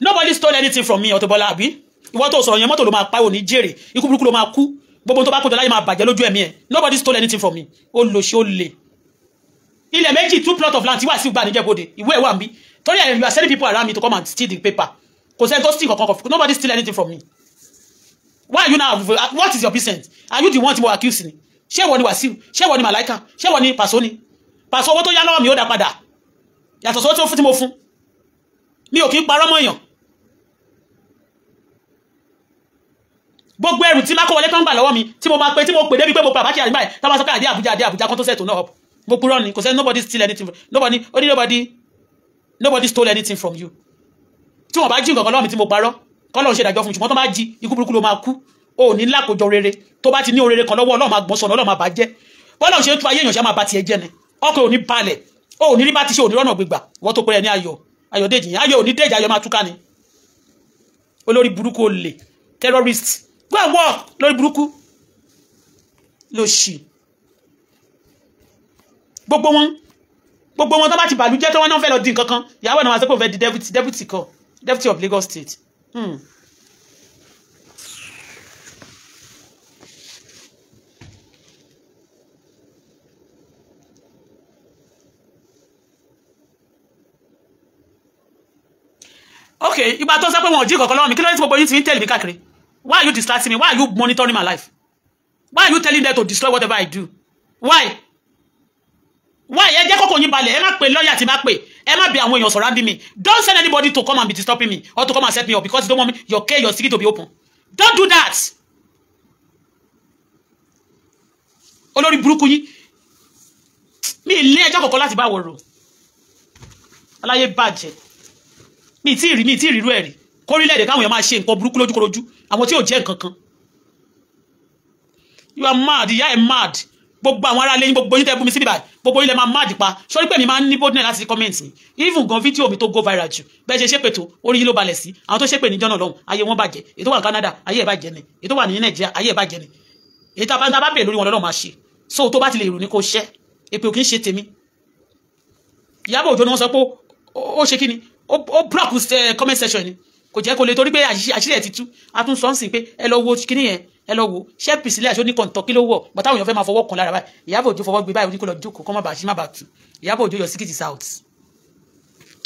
Nobody stole anything from me, Auto Bola àbí? Ìwọ tó sọ̀rọ̀ yẹn mọ́tò ló máa pa ò ní jèrè, ikú burúkú ló máa kú. Gbogbo tó bá kó jọ láyé máa bàjẹ́ lójú ẹ̀mí ẹ̀. Nobody stole anything from me. Ó lò ṣe ó lè. Ilẹ̀ méjì 2 plot of land tí wà sí gbà níjẹ̀bọ̀dẹ̀. Ìwé ẹ̀ wà ń bí. Torí you are sending people around me to come and steal the paper. Kò sẹ́ni tó steal kankan. Nobody steal anything from me. Why are you now? What is your business? Are you the one tí mo accuse ni? Ṣé ìwọ ni Wàsíù? Ṣé ìwọ ni Màláíkà? Ṣé ìwọ ni Pàṣọ ni? Pàṣọ owó tó yá lọ́wọ́ mi ó dá padà. Yàtọ̀ sówó tó fún tí mo fún. Mi ò kí ń parọ́ mọ́ èèyàn. Gbogbo ẹrù tí má kó wọlé tán gbà lọ́wọ́ mi tí mo máa pè débi pé mo pa Abacha àgbà tá bá sọ pé àdé Àbújá kan tó settle náà up. Mo purọ́ ni kò sẹ́ nobody steal anything. Nobody stole anything from you. Tí wọ́n bá jí nǹkan lọ́wọ́ mi tí mo parọ́ kọ́lọ́run ṣe ìdájọ́ fún mi ṣùgbọ́n tó máa jí ikú burúkú ló máa kú. O ní lákòjọ rere tó bá ti ní orere kan lọ́wọ́ Ọlọ́run máa gbọ́n sọ̀nà Ọlọ́run máa bàjẹ́. Bọ́lọ́run ṣe ń tú ayé èèyàn ṣe máa bá tiẹ̀ jẹ́ ni. Ọkọ̀ ò ní balẹ̀. O ò ní rí bá ti ṣe òní rọ́nà gbégbà. Wọ́n tó pẹ́rẹ́ ní Ayọ̀dèjì. Ayọ̀ ò ní Dèjì Ayọ̀ máa túká ni. Olórí burúkú olè. Terrorist. Go and walk lórí burúkú. Ló ṣì. Gbogbo wọn tó bá ti bàlú jẹ́ tó wọ́n náà fẹ́ lọ di nǹkan kan. Ìyàwó náà wá sọ pé ó fẹ́ di deputy of Lagos State. Okay, ìgbà tó sọ pé wọn ò jí kankan lọ́wọ́ mi kí ló dé tí gbogbo yín ti ń tẹ̀lé mi káàkiri? Why are you distracting me? Why are you monitoring my life? Why are you telling them to destroy whatever I do? Why? Ẹ jẹ́ kókó yín balẹ̀, ẹ má pè lọ́yà tí má pè, ẹ má bí àwọn èèyàn surrounding me. Don't send anybody to come and be disturbing me or to come and set me up because you don't want me, your secret to be open. Don't do that. Olórí burúkú yín. Mi ilé ẹjọ́ kọ̀ọ̀kan láti bá wọ̀ rò. Aláyé bàjẹ́. Mi tí ì rírú ẹ̀rí. Kórílẹ̀-èdè káwọn èèyàn máa ṣe nǹkan burúkú lójúkorojú àwọn tí ò jẹ́ nǹkan kan. You are mad, ìyá ẹ̀ mad. Gbogbo àwọn ará lẹ́yìn gbogbo yín tẹ́ bú mi síbí báyìí gbogbo yín lẹ máa mad pa sórí pé mi máa ń ní boldness láti comment mi even gan fídíò mi tó go viral jù bẹ́ẹ̀ ṣe ṣépè tó orí yín ló balẹ̀ sí àwọn tó ṣépè ní jọ́nà lọ́hùn ayé wọn bàjẹ́ èyí tó wà ní Canada ayé ẹ̀ bàjẹ́ ni èyí tó wà ní Nàìjíríà ayé ẹ̀ bàjẹ́ ni èyí tá a bá bèèrè lórí wọn lọ́dọ̀ máa ṣe so tó bá ti lè rò ní kó ṣẹ́ èpè ò kì í ṣe tèmi. Ìyábọ̀ Òjó ni wọ́n sọ pé ó ṣe kí ni ó block comment section ni kò jẹ́ kó lè torí pé àṣírí ẹ̀ ti tú a tún sọ ń sìn pé ẹ lọ wo kíní yẹn ẹ lọ wo ṣẹ́ẹ̀pì sílẹ̀ àṣọ oníkọ̀ǹtọ̀ kí ló wọ̀ bàtà àwọn èèyàn fẹ́ máa fọwọ́ kan lára báyìí Ìyábọ̀ Òjó fọwọ́ gbé báyìí oníkó lọ jókòó kọ́ má bàa ṣí má bàa tù Ìyábọ̀ Òjó your secret is out.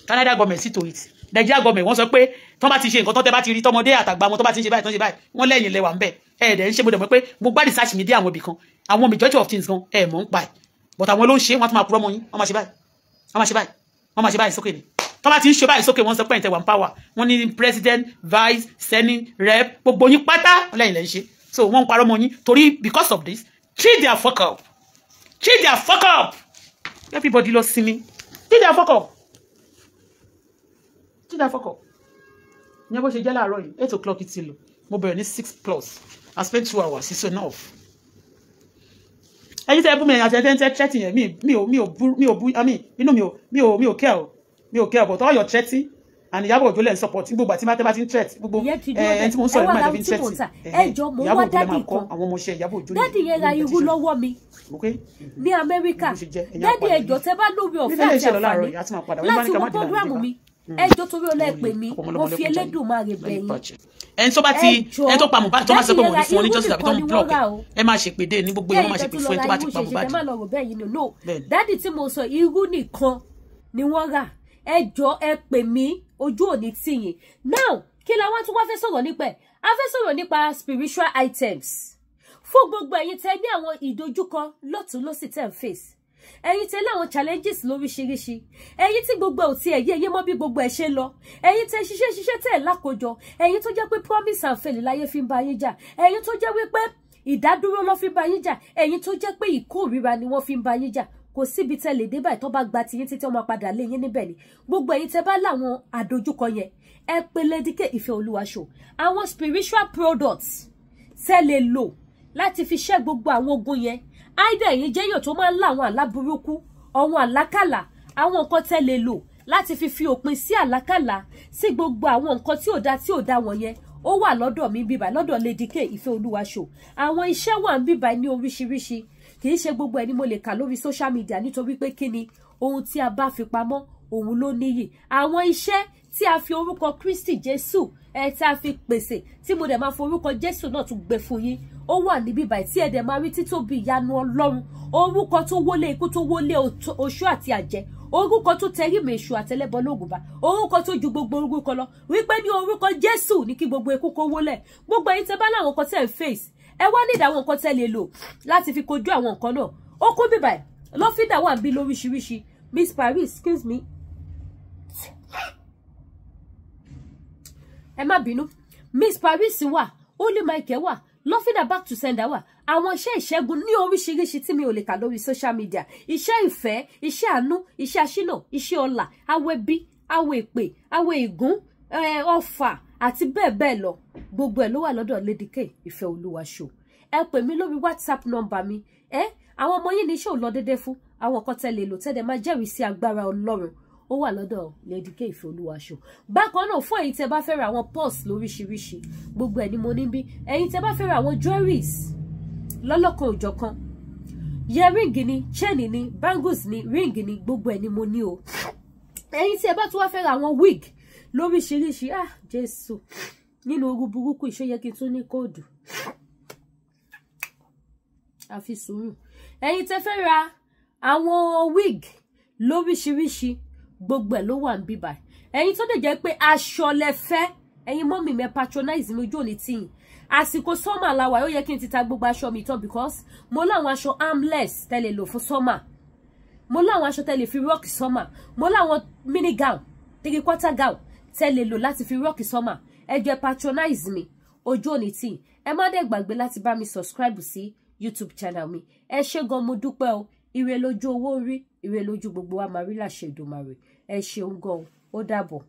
Canada government see to it Nigeria government wọ́n sọ pé tí wọ́n bá ti ṣe nǹkan tó tẹ́ bá ti rí tọmọdé àtàgbà wọn tó bá ti ń ṣe báyìí tó ń ṣe báyìí wọ́n lẹ́yìn lẹ́wà ń bẹ̀ ẹ̀ẹ́dẹ̀ ń ṣe mo dẹ̀ mọ̀ pé mo gbá research mi dé àwọn ibì kan àwọn majority of things gan ẹ̀ mọ̀ ń pa ẹ̀ but àwọn ló ń ṣe wọ́n tún máa purọ́ mọ́ yín wọ́n máa ṣe báyìí wọ́n máa ṣe báyìí wọ́n máa ṣe báyìí sókè ni tó bá ti ń ṣe báyìí sókè wọ́n sọ pé ìtẹ̀wà ń power wọ́n ní president vice senate rep gbogbo yín pátá lẹ́yìn lẹ́ ń ṣe so wọ́n ń parọ́ mọ́ yín torí because of this treat their fuck up everybody lọ sí mi treat their fuck up ní bó ṣe jẹ́ láàárọ̀ yìí 8 o'clock ti lò mo bẹ̀rẹ̀ ní 6+. I spent 2 hours it's enough. ẹyin tẹ́ bú mi àti ẹ̀tẹ́ threat yẹn mi ò bú àmì inú mi ò care but all your threatening and Ìyábọ̀ Òjó lẹ́ ń support gbogbo àti máa ti ń threat gbogbo ẹni tí mo ń sọ̀rọ̀ nígbà tí fi ń threat ẹjọ́ mo wá dádì kan àwọn ọmọ iṣẹ́ Ìyábọ̀ Òjó dádì yẹn ra irú lọ́wọ́ mi ní Amẹ́ríkà dádì ẹjọ́ tẹ́ bá lórí ọ̀fẹ́ àti àǹfààní láti wo programu mi ẹjọ́ torí ọlẹ́pẹ̀ mi mo fi Elédùmarè bẹ̀yìn ẹni tó pa Mohbad tó máa sọ pé mo ní fún ọ ní justice àbí tó ń block ẹ máa ṣèpèdè ní gbogbo yẹn wọ́n máa ṣèpè fún ẹ tó bá ti pa Mohbad. dádì tí mo sọ irú nìkan ni wọ́n rà ẹjọ́ ẹ pè mí ojú òní tìyìn now kí la wá tún wá fẹ́ sọ̀rọ̀ nípa ẹ̀ a fẹ́ sọ̀rọ̀ nípa spiritual items fún gbogbo ẹ̀yin tẹ́ ní àwọn ìdojúkọ lọ́tún lọ́sì tẹ́ ń face ẹ̀yin tẹ́ láwọn challenges lóríṣiríṣi ẹ̀yin tí gbogbo ò tiẹ̀ yé mọ́ bí gbogbo ẹ̀ ṣe lọ ẹ̀yin tẹ́ ṣiṣẹ́ tẹ́ lákòjọ ẹ̀yin tó jẹ́ pé promise and fail láyé fi ń bá yín jà ẹ̀yin tó jẹ́ wípé ìdádúró ló fi ń bá yín jà ẹ̀yin tó jẹ́ pé ìkórìíra ni wọ́n fi ń bá yín jà kò síbi tẹ́ lè dé báyìí tó bá gba tiyín títí wọ́n máa padà lé yín níbẹ̀ ni gbogbo ẹ̀yin tẹ́ bá láwọn àdojúkọ yẹn ẹ pè Lady K Ìfẹ́olúwa show àwọn spiritual products tẹ́ lè lò láti fi ṣẹ́ gbogbo àwọn ogun yẹn áìdá ẹ̀yin jẹ́yàn tó máa ń lá àwọn àlá burúkú ọ̀hún àlákàlà àwọn nǹkan tẹ́ lè lò láti fi òpin sí àlákàlà sí gbogbo àwọn nǹkan tí ò dá wọ̀nyẹn ó wà lọ́dọ̀ mi bíbá lọ́dọ̀ Lady K Ìfẹ́olúwa show àwọn iṣẹ́ wà ń bíbá ní oríṣiríṣi kì í ṣe gbogbo ẹni mo lè kà lórí social media nítorí pé kí ni ohun tí a bá fi pamọ́ òun ló níyì àwọn iṣẹ́ tí a fi orúkọ Kristi Jésù tí a fi pèsè tí mo dẹ̀ máa fi orúkọ Jésù náà tún gbé fún yín ó wà níbí báyìí tí ẹ dẹ̀ máa rí títóbi ìyanu Ọlọ́run orúkọ tó wọlé ikú tó wọlé oṣù àti àjẹ́ orúkọ tó tẹrí mèṣù àtẹlẹbọ lóògùnbà orúkọ tó ju gbogbo orúkọ lọ wípé ní orúkọ Jésù ní kí gbogbo ikú kó wọlé gbogbo ẹ̀yin tẹ́ bá láwọn kan tẹ́ ń face ẹ wá ní ìdáwọn nǹkan tẹ́ lè lò láti fi kojú àwọn nǹkan náà ó kún bíbà ẹ̀ lọ́fíìdà wà bí lóríṣiríṣi Miss Paris excuse me ẹ má bínú Miss Paris wà Holy Michael wà lọ́fíìdà back to sender wà àwọn iṣẹ́ ìṣẹ́gun ní oríṣiríṣi tí mi ò lè kà lórí social media iṣẹ́ ìfẹ́ iṣẹ́ àánú iṣẹ́ aṣínà iṣẹ́ ọlà awẹ́ bí awẹ́ èpè awẹ́ ègún ọfà àti bẹ́ẹ̀ bẹ́ẹ̀ lọ gbogbo ẹ̀ ló wà lọ́dọ̀ Lady K Ìfẹ́olúwa show ẹ pè mí lórí WhatsApp number mi àwọn ọmọ yín ní iṣẹ́ ò lọ déédéé fún àwọn kan tẹ́ lè lò tẹ́lẹ̀ máa jẹ́rìí sí agbára Ọlọ́run ó wà lọ́dọ̀ Lady K Ìfẹ́olúwa show bákan náà fún ẹ̀yin tẹ́ bá fẹ́ ra àwọn purse lóríṣiríṣi gbogbo ẹ̀ ni mo ní bí ẹ̀yin tẹ́ bá fẹ́ ra àwọn jewelries lọ́lọ́kan òjọ̀kan earring ni chain ni bangles ni ring ni gbogbo ẹ̀ ni mo ní o ẹ̀yin tí ẹ bá tún wá fẹ́ ra àwọn wig lóríṣiríṣi Jésù nínú oru burúkú ìṣóyẹ kí n tún ní kóòdù àfi sùúrù ẹ̀yin tẹ́ fẹ́ ra àwọn wig lóríṣiríṣi gbogbo ẹ̀ ló wà ń bíbà ẹ̀yin tó dẹ̀ jẹ́ pé aṣọ lẹ fẹ́ ẹ̀yin mọ́mì mẹ́ patronize mi ojú òní tìyìn àsìkò summer la wà ó yẹ kí n ti ta gbogbo aṣọ mi tán because mo láwọn aṣọ armless tẹ́lẹ̀ lò fún summer mo láwọn aṣọ tẹ́lẹ̀ fi rock summer mo láwọn mini gown 3/4 gown tẹ́lẹ̀ lò láti fi rock summer ẹ jẹ́ patronize mi ojú òní tìyìn ẹ má dẹ̀ gbàgbé láti bá mi subscribe sí YouTube channel mi ẹ ṣé gan mo dúpẹ́ o ire lójú owó rí ire lójú gbogbo wa máa rí láṣẹ Èdùmàrè ẹ ṣeun gan ó dàbọ̀.